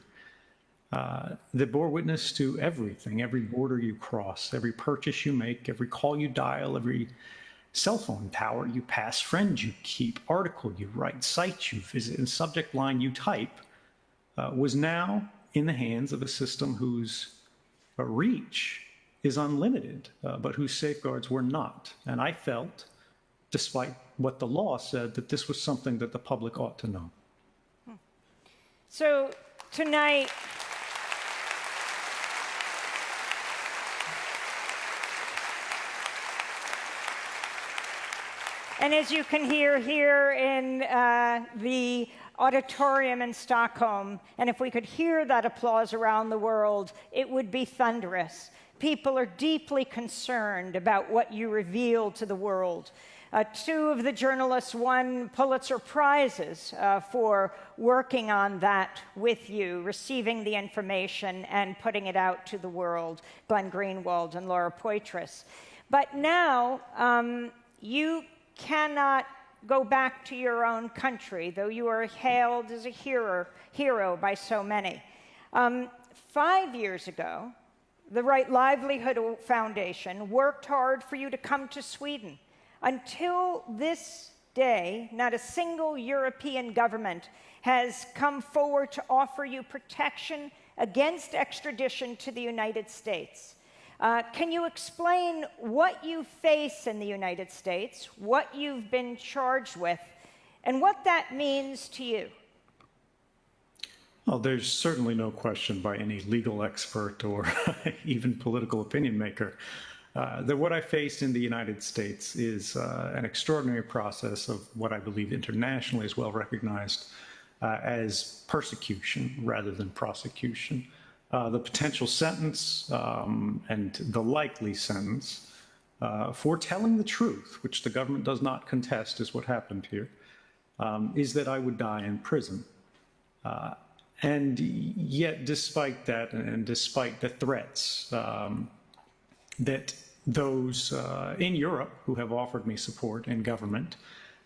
that bore witness to everything, every border you cross, every purchase you make, every call you dial, every cell phone tower you pass, friend you keep, article you write, site you visit, and subject line you type, was now in the hands of a system whose reach is unlimited, but whose safeguards were not. And I felt, despite what the law said, that this was something that the public ought to know. So tonight, and as you can hear here in the auditorium in Stockholm, and if we could hear that applause around the world, it would be thunderous. People are deeply concerned about what you reveal to the world. Two of the journalists won Pulitzer Prizes for working on that with you, receiving the information and putting it out to the world, Glenn Greenwald and Laura Poitras. But now you cannot go back to your own country, though you are hailed as a hero by so many. 5 years ago, the Right Livelihood Foundation worked hard for you to come to Sweden. Until this day, not a single European government has come forward to offer you protection against extradition to the United States. Can you explain what you face in the United States, what you've been charged with, and what that means to you? Well, there's certainly no question by any legal expert or even political opinion maker that what I faced in the United States is an extraordinary process of what I believe internationally is well recognized as persecution rather than prosecution. The potential sentence and the likely sentence for telling the truth, which the government does not contest is what happened here, is that I would die in prison. And yet, despite that, and despite the threats that those in Europe who have offered me support in government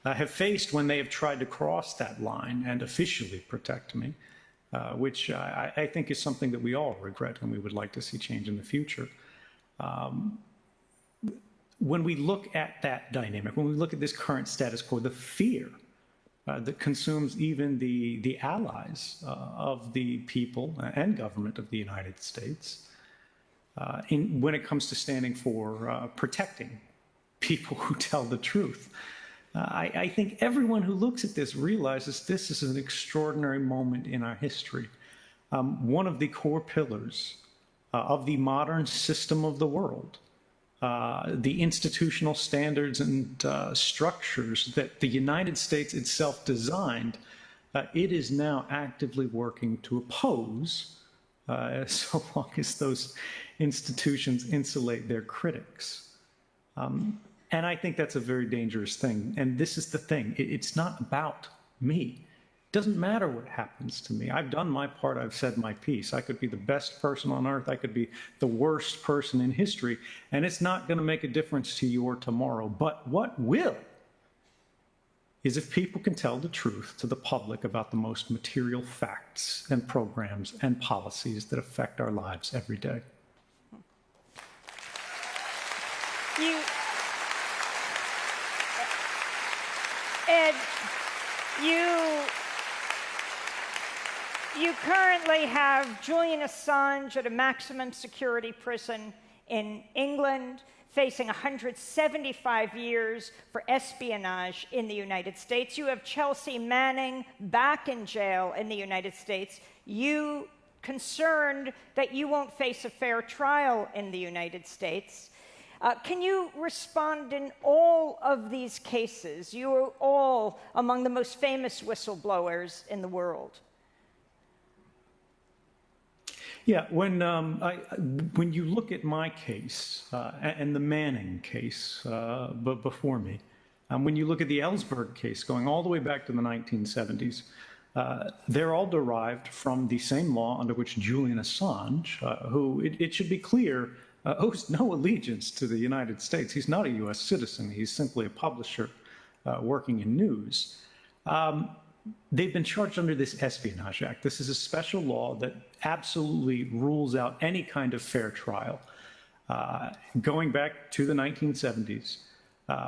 have faced when they have tried to cross that line and officially protect me, which I think is something that we all regret and we would like to see change in the future. When we look at that dynamic, when we look at this current status quo, the fear that consumes even the allies of the people and government of the United States, when it comes to standing for protecting people who tell the truth. I think everyone who looks at this realizes this is an extraordinary moment in our history. One of the core pillars of the modern system of the world, the institutional standards and structures that the United States itself designed, it is now actively working to oppose so long as those institutions insulate their critics. And I think that's a very dangerous thing. And this is the thing. It's not about me. It doesn't matter what happens to me. I've done my part. I've said my piece. I could be the best person on earth. I could be the worst person in history. And it's not going to make a difference to your tomorrow. But what will is if people can tell the truth to the public about the most material facts and programs and policies that affect our lives every day. Ed, you currently have Julian Assange at a maximum security prison in England, facing 175 years for espionage in the United States. You have Chelsea Manning back in jail in the United States. You concerned that you won't face a fair trial in the United States. Can you respond in all of these cases? You are all among the most famous whistleblowers in the world. Yeah, when you look at my case and the Manning case before me, When you look at the Ellsberg case going all the way back to the 1970s, they're all derived from the same law under which Julian Assange, who, it should be clear, owes no allegiance to the United States. He's not a U.S. citizen. He's simply a publisher working in news. They've been charged under this Espionage Act. This is a special law that absolutely rules out any kind of fair trial. Going back to the 1970s,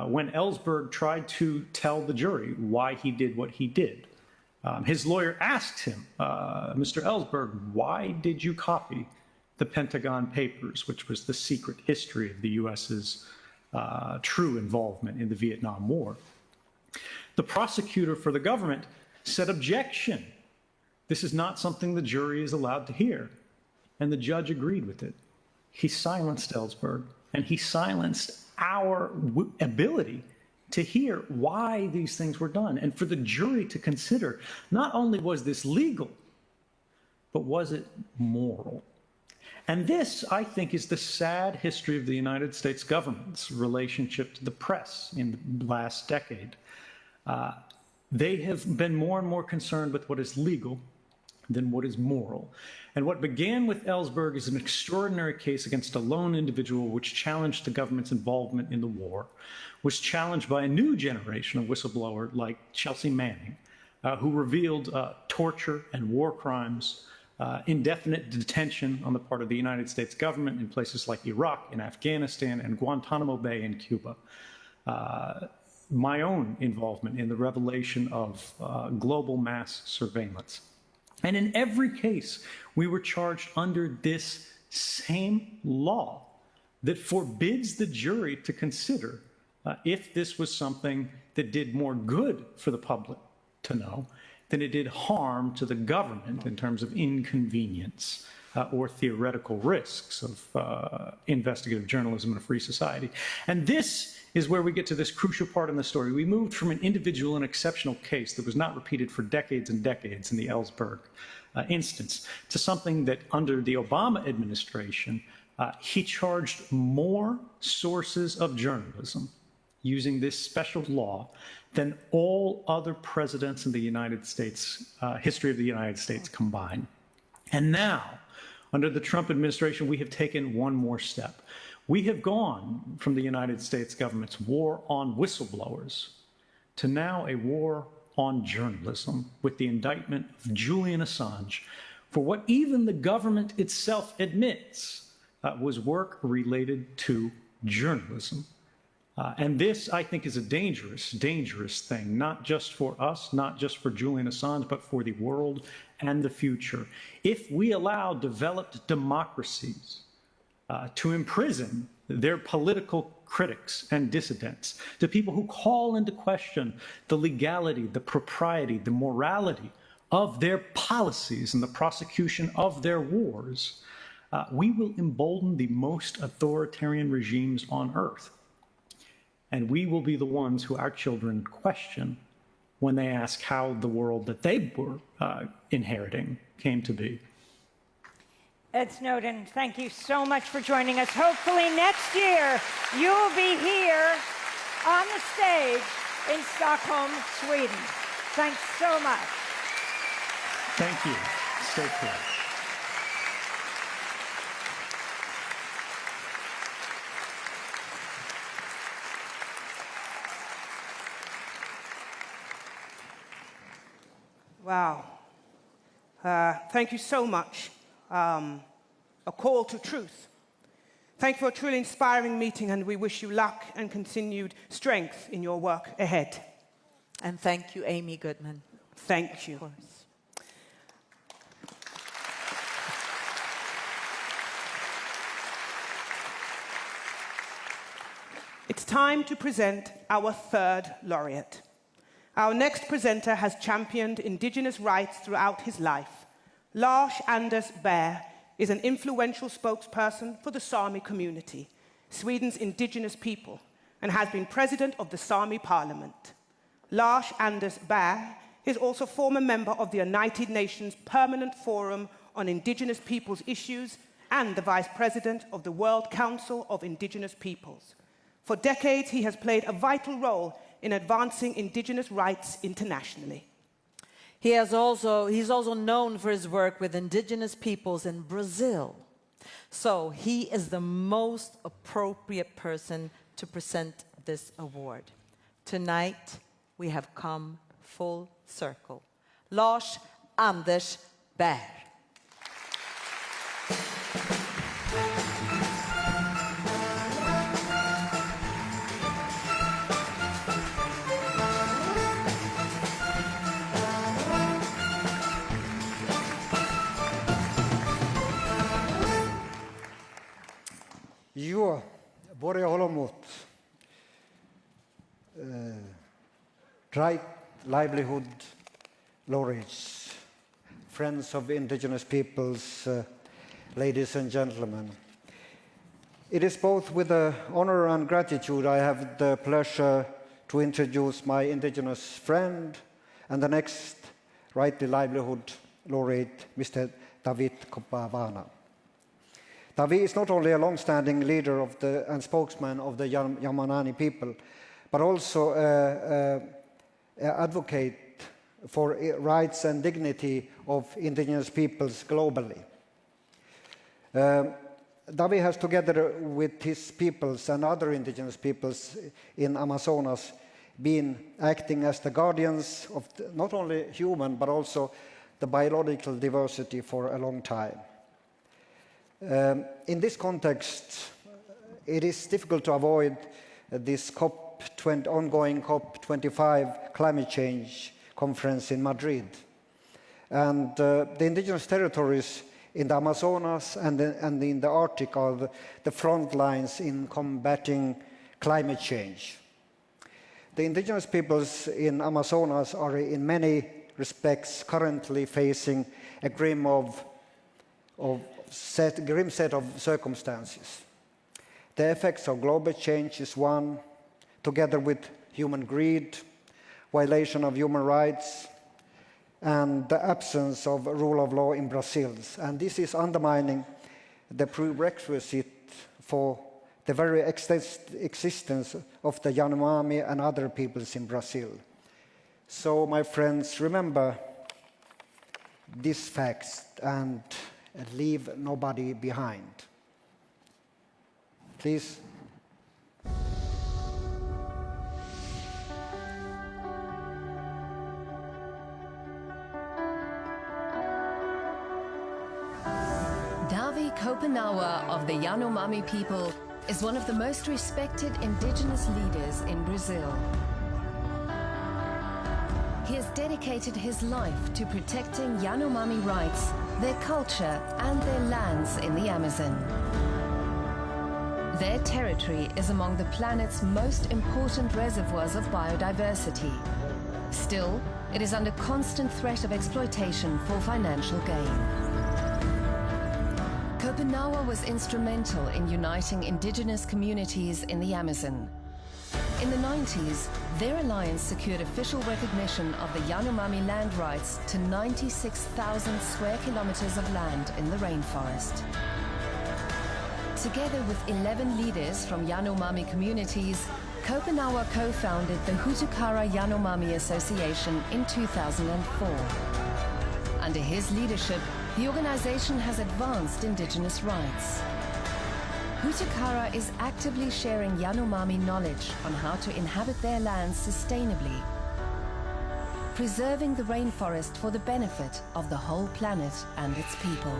when Ellsberg tried to tell the jury why he did what he did, his lawyer asked him, Mr. Ellsberg, why did you copy the Pentagon Papers, which was the secret history of the U.S.'s true involvement in the Vietnam War? The prosecutor for the government said, objection. This is not something the jury is allowed to hear. And the judge agreed with it. He silenced Ellsberg, and he silenced our ability to hear why these things were done, and for the jury to consider, not only was this legal, but was it moral? And this, I think, is the sad history of the United States government's relationship to the press in the last decade. They have been more and more concerned with what is legal than what is moral. And what began with Ellsberg is an extraordinary case against a lone individual which challenged the government's involvement in the war, was challenged by a new generation of whistleblower like Chelsea Manning, who revealed torture and war crimes, indefinite detention on the part of the United States government in places like Iraq and Afghanistan and Guantanamo Bay in Cuba. My own involvement in the revelation of global mass surveillance. And in every case, we were charged under this same law that forbids the jury to consider if this was something that did more good for the public to know than it did harm to the government in terms of inconvenience or theoretical risks of investigative journalism in a free society. And this is where we get to this crucial part in the story. We moved from an individual and exceptional case that was not repeated for decades and decades in the Ellsberg instance to something that under the Obama administration, he charged more sources of journalism using this special law than all other presidents in the United States, history of the United States combined. And now, under the Trump administration, we have taken one more step. We have gone from the United States government's war on whistleblowers to now a war on journalism with the indictment of Julian Assange for what even the government itself admits was work related to journalism. And this, I think, is a dangerous, dangerous thing, not just for us, not just for Julian Assange, but for the world and the future. If we allow developed democracies to imprison their political critics and dissidents, to people who call into question the legality, the propriety, the morality of their policies and the prosecution of their wars, we will embolden the most authoritarian regimes on earth. And we will be the ones who our children question when they ask how the world that they were inheriting came to be. Ed Snowden, thank you so much for joining us. Hopefully next year you will be here on the stage in Stockholm, Sweden. Thanks so much. Thank you. Stay cool. Wow. Thank you so much. A call to truth. Thank you for a truly inspiring meeting, and we wish you luck and continued strength in your work ahead. And thank you, Amy Goodman. Thank you. Of course. It's time to present our third laureate. Our next presenter has championed Indigenous rights throughout his life. Lars Anders Bär is an influential spokesperson for the Sami community, Sweden's indigenous people, and has been president of the Sami parliament. Lars Anders Bär is also former member of the United Nations Permanent Forum on Indigenous Peoples Issues and the vice president of the World Council of Indigenous Peoples. For decades, he has played a vital role in advancing Indigenous rights internationally. He's also known for his work with Indigenous peoples in Brazil. So he is the most appropriate person to present this award. Tonight, we have come full circle. Lars Anders Berg. Jo, Börje Holomot, Livelihood laureates, friends of indigenous peoples, ladies and gentlemen. It is both with honor and gratitude I have the pleasure to introduce my indigenous friend and the next Livelihood laureate, Mr. David Kopavana. David is not only a long-standing leader and spokesman of the Yanomami people, but also an advocate for rights and dignity of indigenous peoples globally. David has, together with his peoples and other indigenous peoples in Amazonas, been acting as the guardians of not only human, but also the biological diversity for a long time. In this context, it is difficult to avoid this ongoing COP25 climate change conference in Madrid. And the indigenous territories in the Amazonas and in the Arctic are the front lines in combating climate change. The indigenous peoples in Amazonas are in many respects currently facing a grim set of circumstances. The effects of global change is one, together with human greed, violation of human rights, and the absence of rule of law in Brazil. And this is undermining the prerequisite for the very existence of the Yanomami and other peoples in Brazil. So, my friends, remember these facts and leave nobody behind. Please. Davi Kopanawa of the Yanomami people is one of the most respected indigenous leaders in Brazil. He has dedicated his life to protecting Yanomami rights, their culture, and their lands in the Amazon. Their territory is among the planet's most important reservoirs of biodiversity. Still, it is under constant threat of exploitation for financial gain. Kopanawa was instrumental in uniting indigenous communities in the Amazon. In the 90s, their alliance secured official recognition of the Yanomami land rights to 96,000 square kilometers of land in the rainforest. Together with 11 leaders from Yanomami communities, Kopanawa co-founded the Hutukara Yanomami Association in 2004. Under his leadership, the organization has advanced indigenous rights. Hutukara is actively sharing Yanomami knowledge on how to inhabit their lands sustainably, preserving the rainforest for the benefit of the whole planet and its people.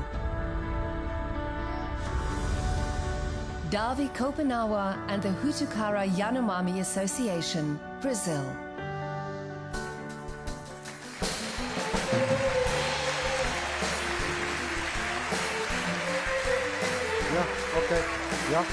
Davi Kopanawa and the Hutukara Yanomami Association, Brazil. Yeah, okay, yeah.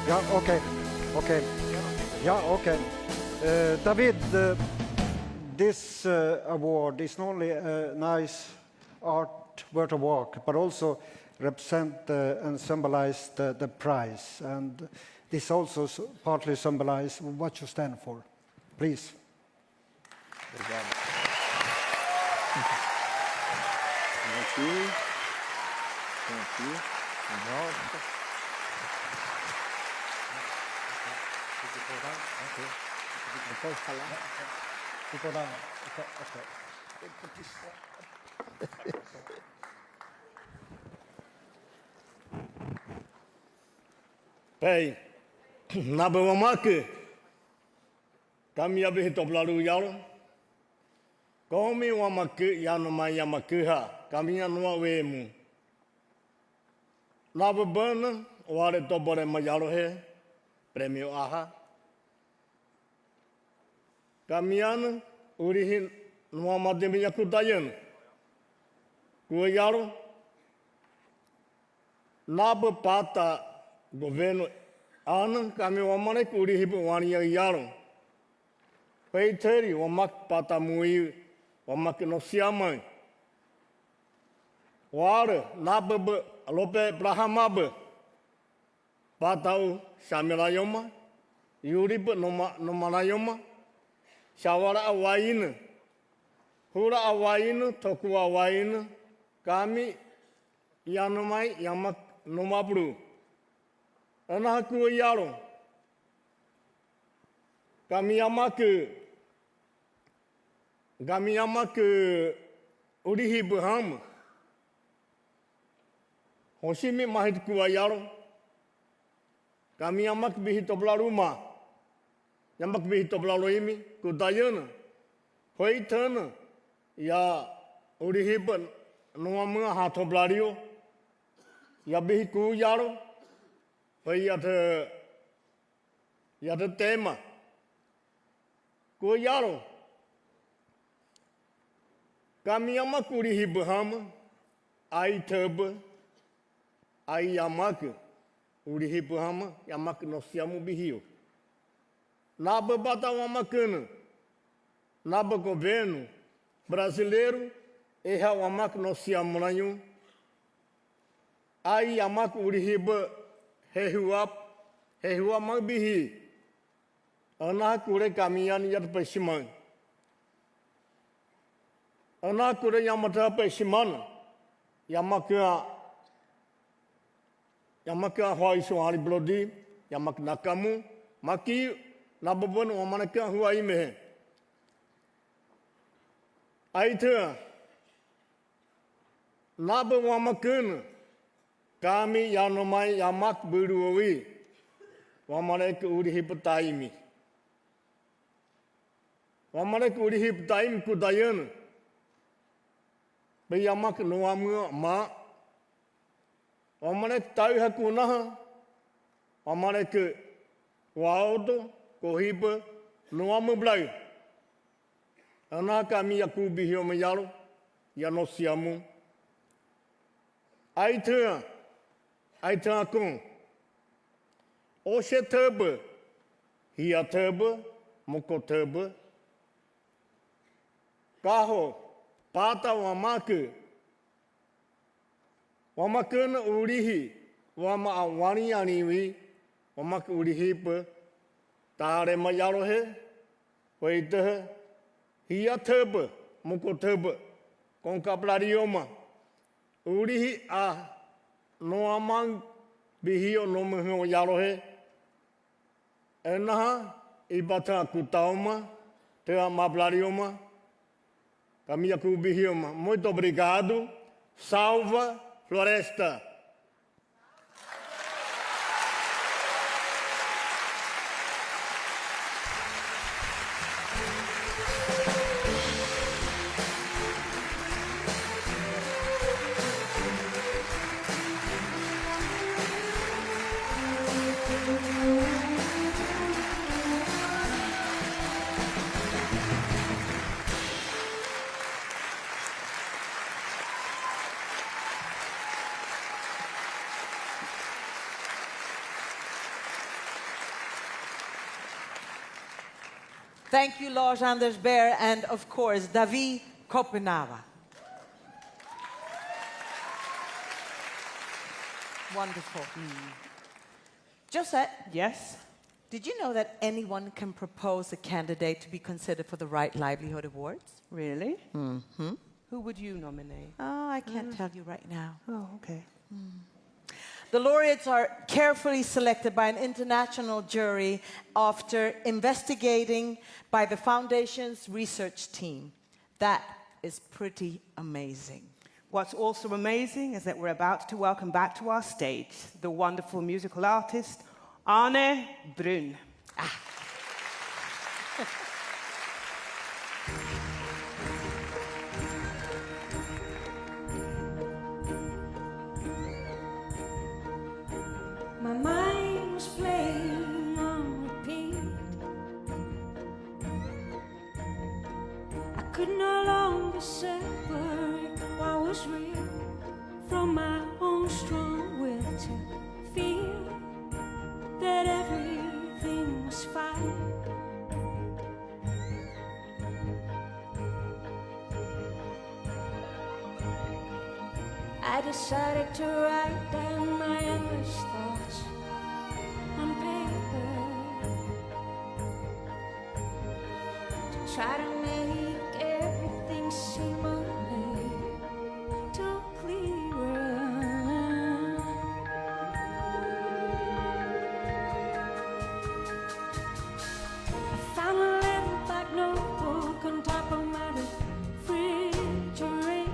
Yeah, okay. Okay. Yeah, okay. David, this award is not only a nice art worth of work, but also represent and symbolize the prize. And this also partly symbolize what you stand for. Please. Thank you. Thank you. Hey, Nabawamake, Kamia Behitoblaru Yaro, Komi Wamake, Yanoma Yamakuha, Kamia Noa Wemu, Nababurn, Ware Tobore Mayaro he, Premio Aha, Kamian, Urihin, Noama Demiakutayan, Kuyaro, Nabapata. Governo Ana kami wamane kuri hibu wani yaro. Peiteri wamak pata mui wamak no siamai. Ware nabe lope brahamabe. Patau samilayoma. Yurib nomanayoma. Shawara awain. Hura awain toku awain. Kami yanomai yamak nomabru. Anaku yaro. Kami yamaku urihi buham. Hoshimi mahit kuwa yaro. Kami yamak bihito blaruma. Yamak bihito blaroimi kudayana. Hoitana ya urihi bun nuamu hato blario. Ya bihiku yaro. Yata tema. Ko yaro. Kami yamak urihi buham. Ai tub. Ai yamak. Urihi buham. Yamak no siamu bihio. Naba bata wamakana. Naba governo brasileiro. Eha wamak no siamu nanyu. Ai yamak urihi buham. Hehua magbihi. Anak kure kamian yat pesiman. Anak kure yamata pesiman. Yamaka hoi suhari blodi. Yamak nakamu. Maki nababon wamanaka huai mehe. Aita. Naba wamakun. Kami yanomai yamak beruawi. Wamarek urihi petaimi. Wamarek urihi petaim kudayan. Beyamak noamu ma. Wamarek tahu hakunaha. Wamarek waudo kohib noamu blai. Ana kami yaku bihio mayaro. Yanosiamu. Aita. Aita akun. Oshe turbo. Hia turbo. Moko turbo. Kaho. Pata wamaku. Wamakuna urihi. Wama awani aniwi. Wamak urihi pa. Tare mayaro he. Waita he. Hia turbo. Moko turbo. Konkaplarioma. Urihi a. No amang bihio no muho yarohe. Enaha ibata kutauma te amablarioma. Kami aku bihioma. Muito obrigado. Salva Floresta. Thank you, Lars Anders Bear, and of course, David Kopenawa. Wonderful. Josette. Yes? Did you know that anyone can propose a candidate to be considered for the Right Livelihood Awards? Really? Mm-hmm. Who would you nominate? Oh, I can't tell you right now. Oh, okay. The laureates are carefully selected by an international jury after investigating by the foundation's research team. That is pretty amazing. What's also amazing is that we're about to welcome back to our stage the wonderful musical artist, Arne Brun. My mind was playing on repeat. I could no longer separate what was real from my own strong will to feel that everything was fine. I decided to write down my endless thoughts on paper to try to make everything seem a little clearer. I found a little black notebook on top of my refrigerator.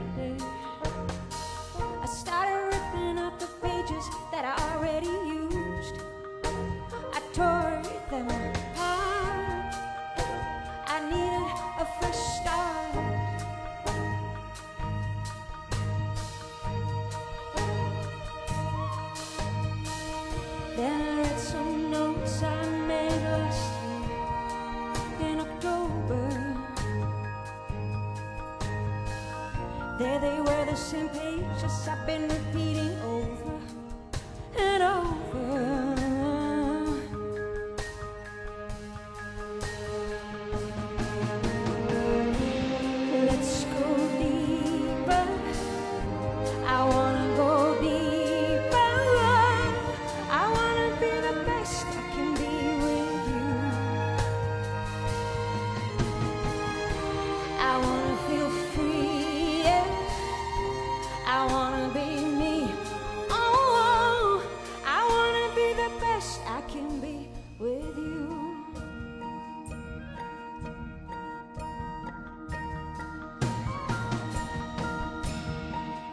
I started ripping out the pages that I already used. I tore them apart. I needed a fresh start. Then I read some notes I made last year in October. There they were, the same pages I've been repeating over and over. Let's go deeper. I wanna go deeper. I wanna be the best I can be with you. I wanna feel free, yeah. I wanna be me. Oh, I wanna be the best I can be with you.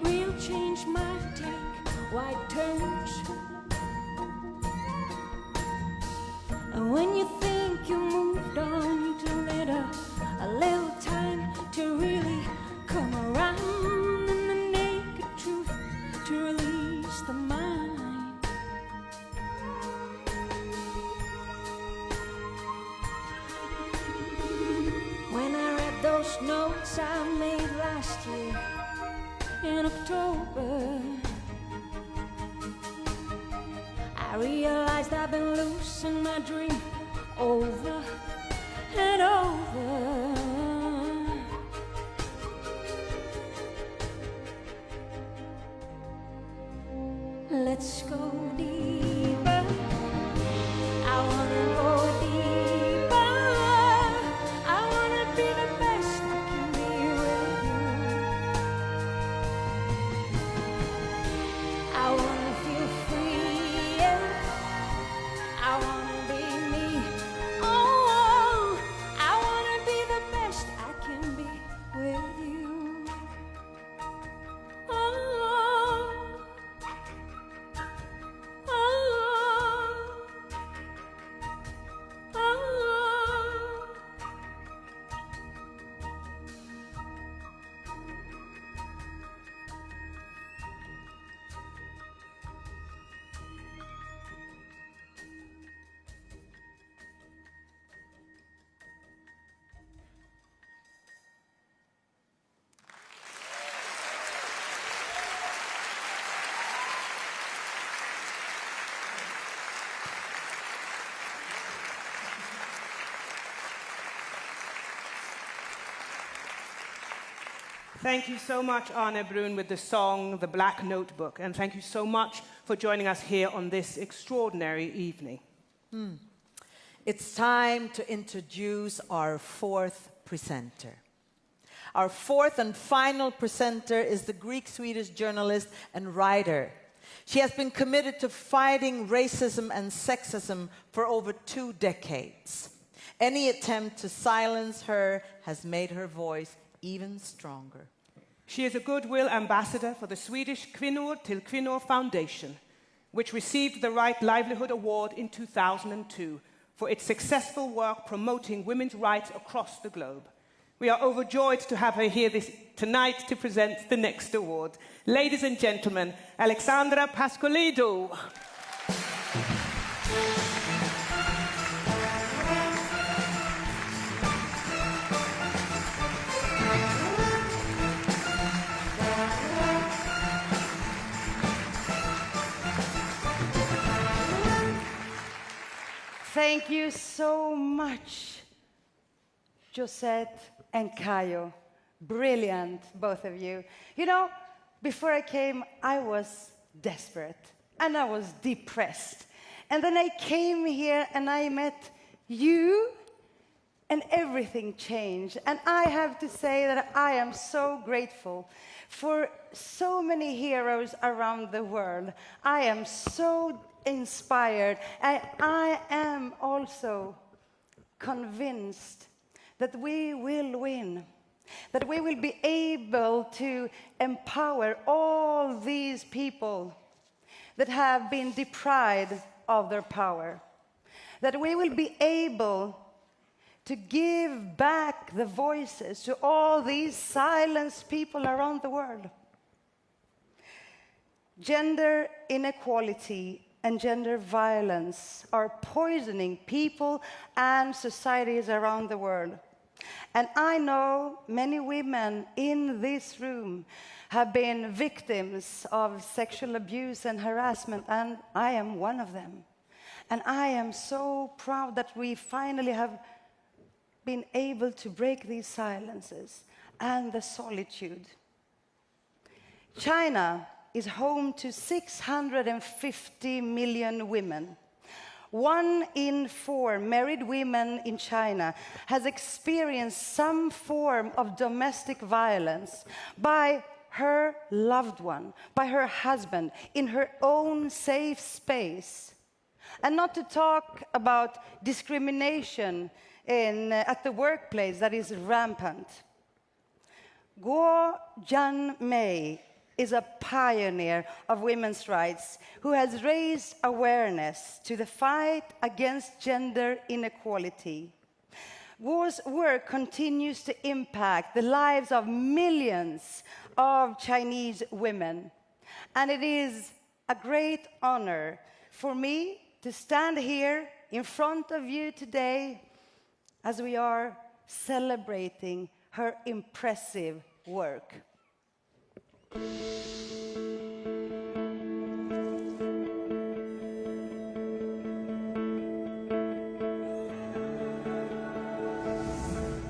Real change might take wide turns, and when you think you moved on, you do need a little time to really come around, and the naked truth to release the mind. When I read those notes I made last year in October, I realized I've been losing my dream over and over. Let's go deeper. I wanna go deeper. I wanna be the best I can be with you. I wanna feel free, yeah. I wanna be me. Oh, I wanna be the best I can be with you. Oh, Thank you so much, Arne Brun, with the song The Black Notebook. And thank you so much for joining us here on this extraordinary evening. It's time to introduce our fourth presenter. Our fourth and final presenter is the Greek-Swedish journalist and writer. She has been committed to fighting racism and sexism for over 2 decades. Any attempt to silence her has made her voice even stronger. She is a goodwill ambassador for the Swedish Kvinnor till Kvinnor Foundation, which received the Right Livelihood Award in 2002 for its successful work promoting women's rights across the globe. We are overjoyed to have her here tonight to present the next award. Ladies and gentlemen, Alexandra Pascolidou. Thank you so much, Josette and Caio. Brilliant, both of you. You know, before I came, I was desperate and I was depressed. And then I came here and I met you and everything changed. And I have to say that I am so grateful for so many heroes around the world. I am so inspired. I am also convinced that we will win, that we will be able to empower all these people that have been deprived of their power, that we will be able to give back the voices to all these silenced people around the world. Gender inequality and gender violence are poisoning people and societies around the world. And I know many women in this room have been victims of sexual abuse and harassment, and I am one of them. And I am so proud that we finally have been able to break these silences and the solitude. China is home to 650 million women. 1 in 4 married women in China has experienced some form of domestic violence by her loved one, by her husband, in her own safe space. And not to talk about discrimination at the workplace that is rampant. Guo Jianmei is a pioneer of women's rights who has raised awareness to the fight against gender inequality. Guo's work continues to impact the lives of millions of Chinese women. And it is a great honor for me to stand here in front of you today as we are celebrating her impressive work.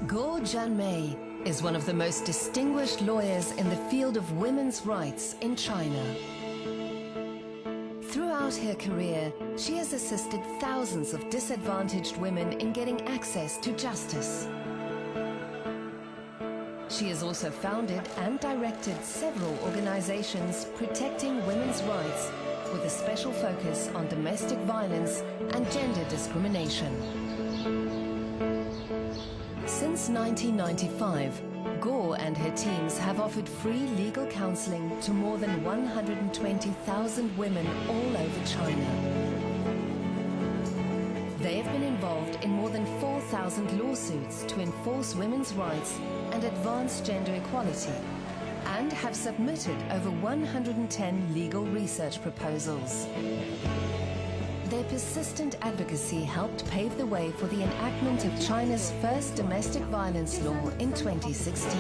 Guo Jianmei is one of the most distinguished lawyers in the field of women's rights in China. Throughout her career, she has assisted thousands of disadvantaged women in getting access to justice. She has also founded and directed several organizations protecting women's rights, with a special focus on domestic violence and gender discrimination. Since 1995, Guo and her teams have offered free legal counseling to more than 120,000 women all over China. They have been involved in more than 4,000 lawsuits to enforce women's rights and advance gender equality, and have submitted over 110 legal research proposals. Their persistent advocacy helped pave the way for the enactment of China's first domestic violence law in 2016.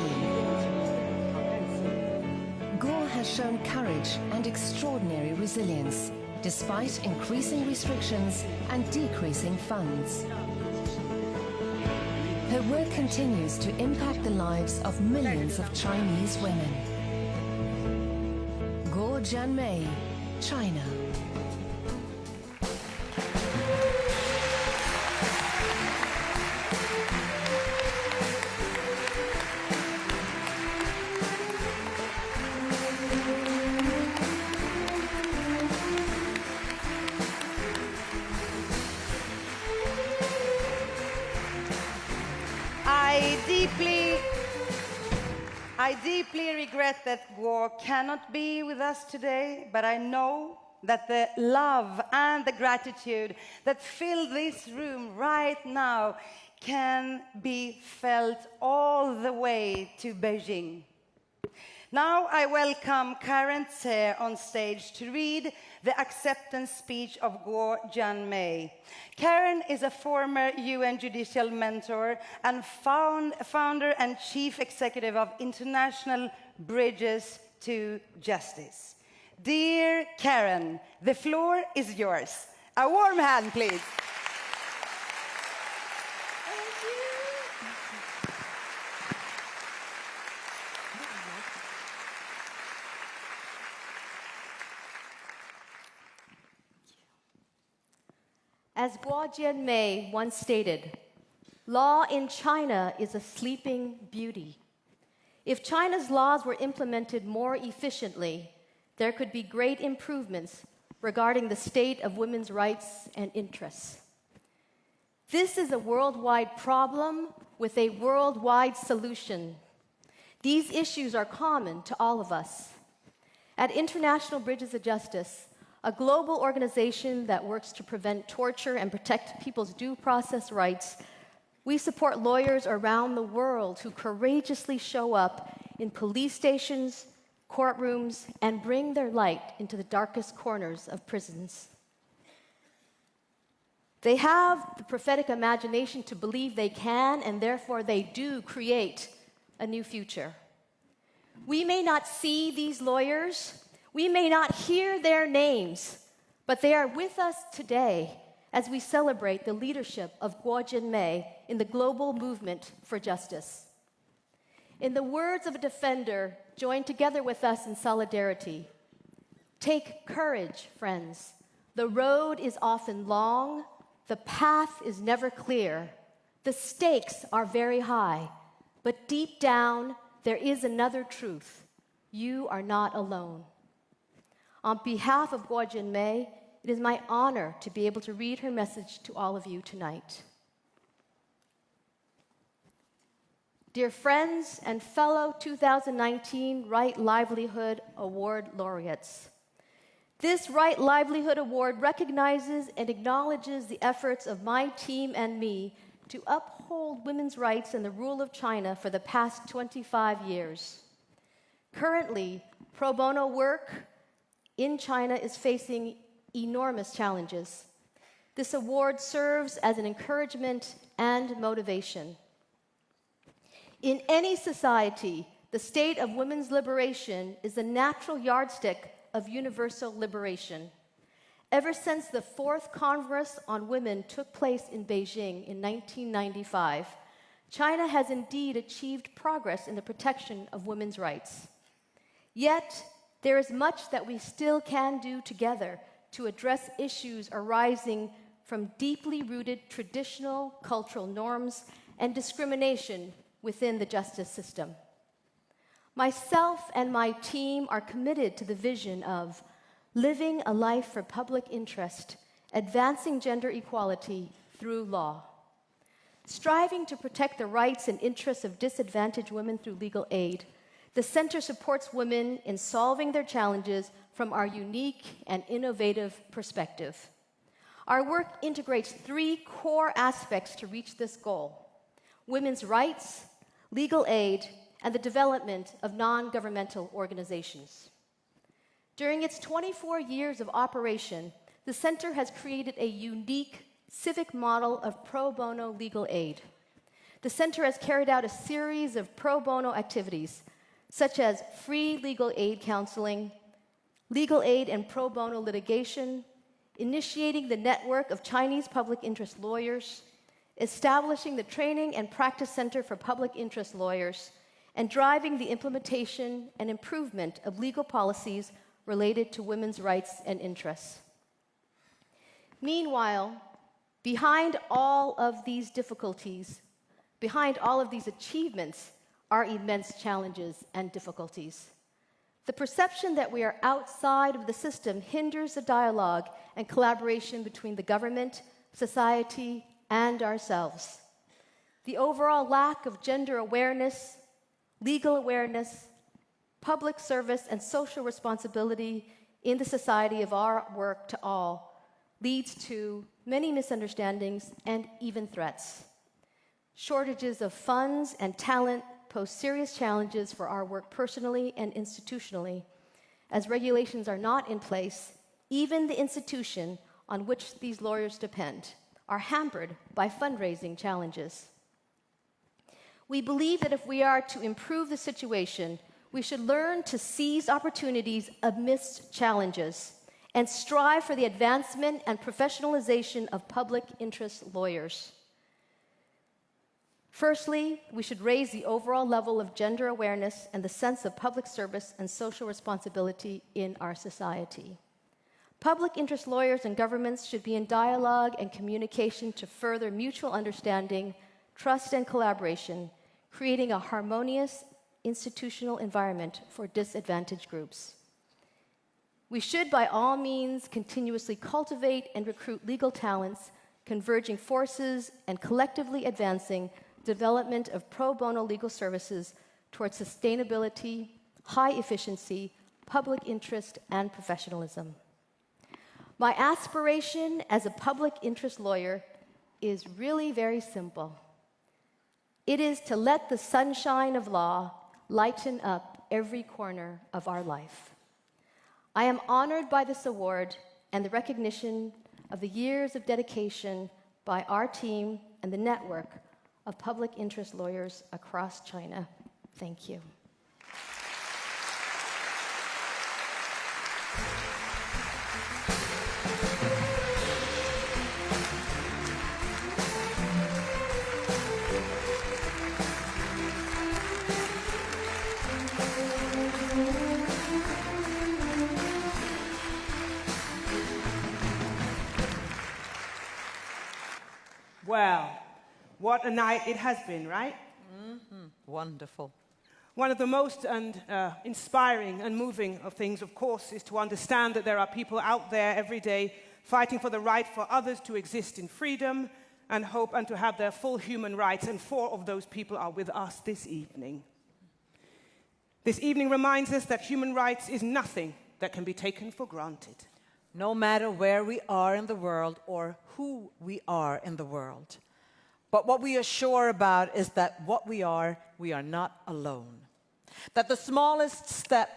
Guo has shown courage and extraordinary resilience, despite increasing restrictions and decreasing funds. Her work continues to impact the lives of millions of Chinese women. Guo Jianmei, China. I deeply regret that Guo cannot be with us today, but I know that the love and the gratitude that fill this room right now can be felt all the way to Beijing. Now I welcome Karen Tse on stage to read the acceptance speech of Guo Jianmei. Karen is a former UN judicial mentor and founder and chief executive of International Bridges to Justice. Dear Karen, the floor is yours. A warm hand, please. As Guo Jianmei once stated, law in China is a sleeping beauty. If China's laws were implemented more efficiently, there could be great improvements regarding the state of women's rights and interests. This is a worldwide problem with a worldwide solution. These issues are common to all of us. At International Bridges of Justice, a global organization that works to prevent torture and protect people's due process rights, we support lawyers around the world who courageously show up in police stations, courtrooms, and bring their light into the darkest corners of prisons. They have the prophetic imagination to believe they can, and therefore they do create a new future. We may not see these lawyers, we may not hear their names, but they are with us today as we celebrate the leadership of Guo Jianmei in the global movement for justice. In the words of a defender joined together with us in solidarity, take courage, friends. The road is often long, the path is never clear, the stakes are very high, but deep down there is another truth. You are not alone. On behalf of Guo Jianmei, it is my honor to be able to read her message to all of you tonight. Dear friends and fellow 2019 Right Livelihood Award laureates, this Right Livelihood Award recognizes and acknowledges the efforts of my team and me to uphold women's rights and the rule of China for the past 25 years. Currently, pro bono work in China is facing enormous challenges. This award serves as an encouragement and motivation. In any society, the state of women's liberation is the natural yardstick of universal liberation. Ever since the Fourth Congress on Women took place in Beijing in 1995, China has indeed achieved progress in the protection of women's rights. Yet, there is much that we still can do together to address issues arising from deeply rooted traditional cultural norms and discrimination within the justice system. Myself and my team are committed to the vision of living a life for public interest, advancing gender equality through law, striving to protect the rights and interests of disadvantaged women through legal aid. The Center supports women in solving their challenges from our unique and innovative perspective. Our work integrates three core aspects to reach this goal: women's rights, legal aid, and the development of non-governmental organizations. During its 24 years of operation, the Center has created a unique civic model of pro bono legal aid. The Center has carried out a series of pro bono activities, such as free legal aid counseling, legal aid and pro bono litigation, initiating the network of Chinese public interest lawyers, establishing the Training and Practice Center for Public Interest Lawyers, and driving the implementation and improvement of legal policies related to women's rights and interests. Meanwhile, behind all of these difficulties, behind all of these achievements, are immense challenges and difficulties. The perception that we are outside of the system hinders the dialogue and collaboration between the government, society, and ourselves. The overall lack of gender awareness, legal awareness, public service, and social responsibility in the society of our work to all leads to many misunderstandings and even threats. Shortages of funds and talent pose serious challenges for our work personally and institutionally. As regulations are not in place, even the institution on which these lawyers depend are hampered by fundraising challenges. We believe that if we are to improve the situation, we should learn to seize opportunities amidst challenges and strive for the advancement and professionalization of public interest lawyers. Firstly, we should raise the overall level of gender awareness and the sense of public service and social responsibility in our society. Public interest lawyers and governments should be in dialogue and communication to further mutual understanding, trust, and collaboration, creating a harmonious institutional environment for disadvantaged groups. We should, by all means, continuously cultivate and recruit legal talents, converging forces, and collectively advancing development of pro bono legal services towards sustainability, high efficiency, public interest, and professionalism. My aspiration as a public interest lawyer is really very simple. It is to let the sunshine of law lighten up every corner of our life. I am honored by this award and the recognition of the years of dedication by our team and the network of public interest lawyers across China. Thank you. Well, what a night it has been, right? Wonderful. One of the most inspiring and moving of things, of course, is to understand that there are people out there every day fighting for the right for others to exist in freedom and hope and to have their full human rights, and 4 of those people are with us this evening. This evening reminds us that human rights is nothing that can be taken for granted. No matter where we are in the world or who we are in the world. But what we are sure about is that what we are not alone. That the smallest step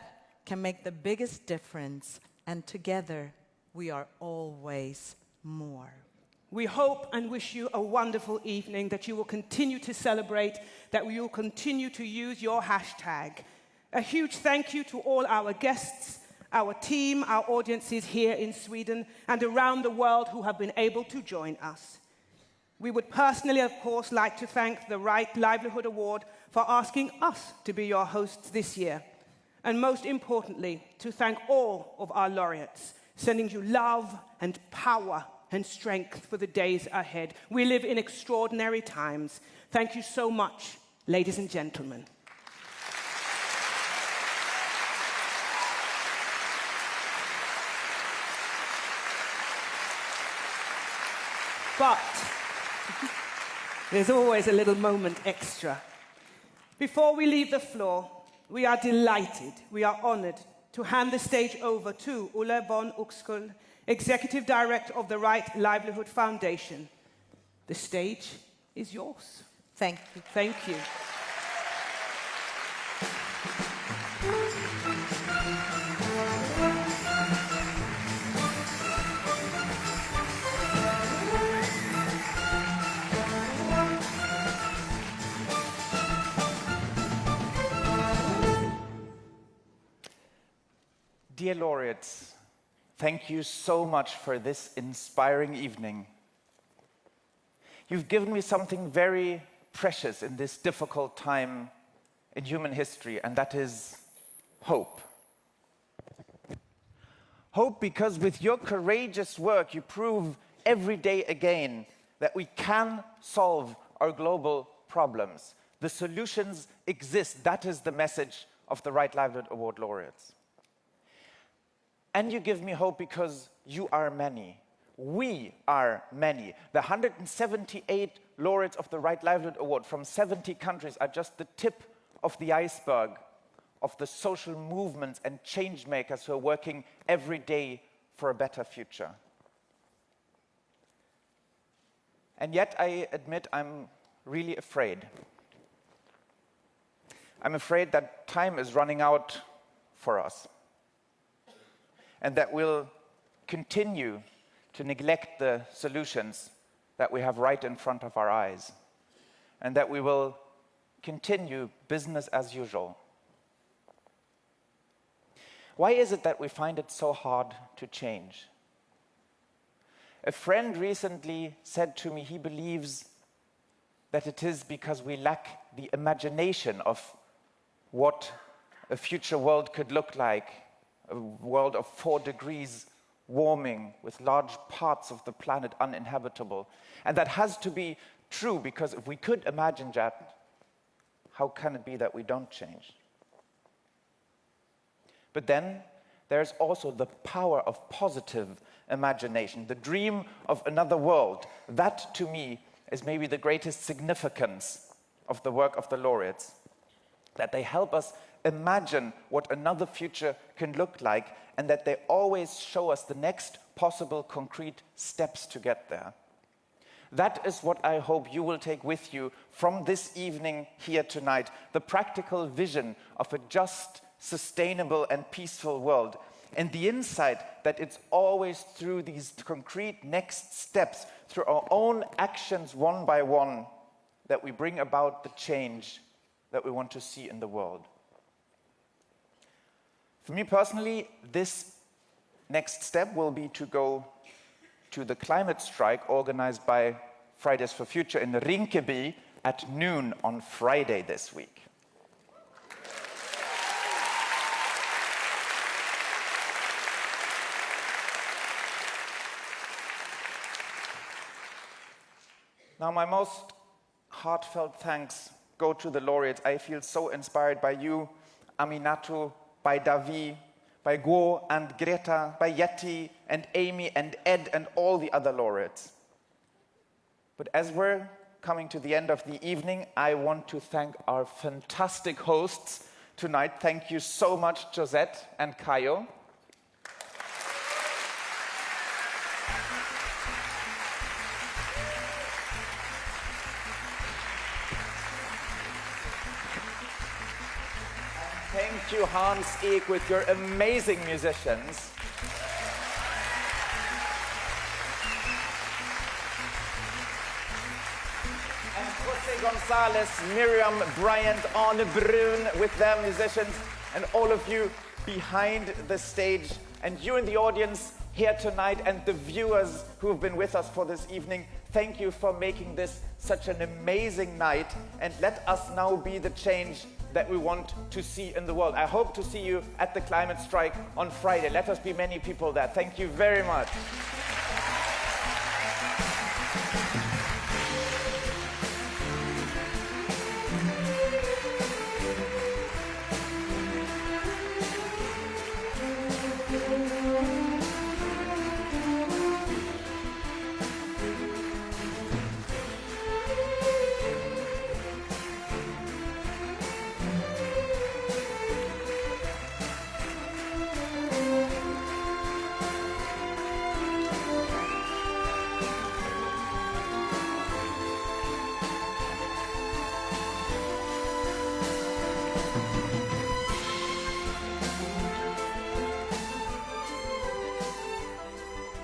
can make the biggest difference, and together we are always more. We hope and wish you a wonderful evening, that you will continue to celebrate, that you will continue to use your hashtag. A huge thank you to all our guests, our team, our audiences here in Sweden and around the world who have been able to join us. We would personally, of course, like to thank the Right Livelihood Award for asking us to be your hosts this year. And most importantly, to thank all of our laureates, sending you love and power and strength for the days ahead. We live in extraordinary times. Thank you so much, ladies and gentlemen. But there's always a little moment extra. Before we leave the floor, we are delighted, we are honored to hand the stage over to Ulla von Uxkull, Executive Director of the Right Livelihood Foundation. The stage is yours. Thank you. Thank you. Dear laureates, thank you so much for this inspiring evening. You've given me something very precious in this difficult time in human history, and that is hope. Hope because with your courageous work, you prove every day again that we can solve our global problems. The solutions exist. That is the message of the Right Livelihood Award laureates. And you give me hope because you are many. We are many. The 178 laureates of the Right Livelihood Award from 70 countries are just the tip of the iceberg of the social movements and change makers who are working every day for a better future. And yet I admit I'm really afraid. I'm afraid that time is running out for us, and that we'll continue to neglect the solutions that we have right in front of our eyes, and that we will continue business as usual. Why is it that we find it so hard to change? A friend recently said to me he believes that it is because we lack the imagination of what a future world could look like, a world of 4 degrees warming with large parts of the planet uninhabitable. And that has to be true, because if we could imagine that, how can it be that we don't change? But then there's also the power of positive imagination, the dream of another world. That, to me, is maybe the greatest significance of the work of the laureates, that they help us imagine what another future can look like, and that they always show us the next possible concrete steps to get there. That is what I hope you will take with you from this evening here tonight, the practical vision of a just, sustainable and peaceful world, and the insight that it's always through these concrete next steps, through our own actions one by one, that we bring about the change that we want to see in the world. For me personally, this next step will be to go to the climate strike organized by Fridays for Future in Rinkeby at noon on Friday this week. Now, my most heartfelt thanks go to the laureates. I feel so inspired by you, Aminatou, by Davi, by Guo and Greta, by Yeti and Amy and Ed and all the other laureates. But as we're coming to the end of the evening, I want to thank our fantastic hosts tonight. Thank you so much, Josette and Kayo. Thank you, Hans Ek, with your amazing musicians. And Jose Gonzalez, Miriam Bryant, Arne Brun with their musicians, and all of you behind the stage, and you in the audience here tonight, and the viewers who have been with us for this evening. Thank you for making this such an amazing night, and let us now be the change that we want to see in the world. I hope to see you at the climate strike on Friday. Let us be many people there. Thank you very much.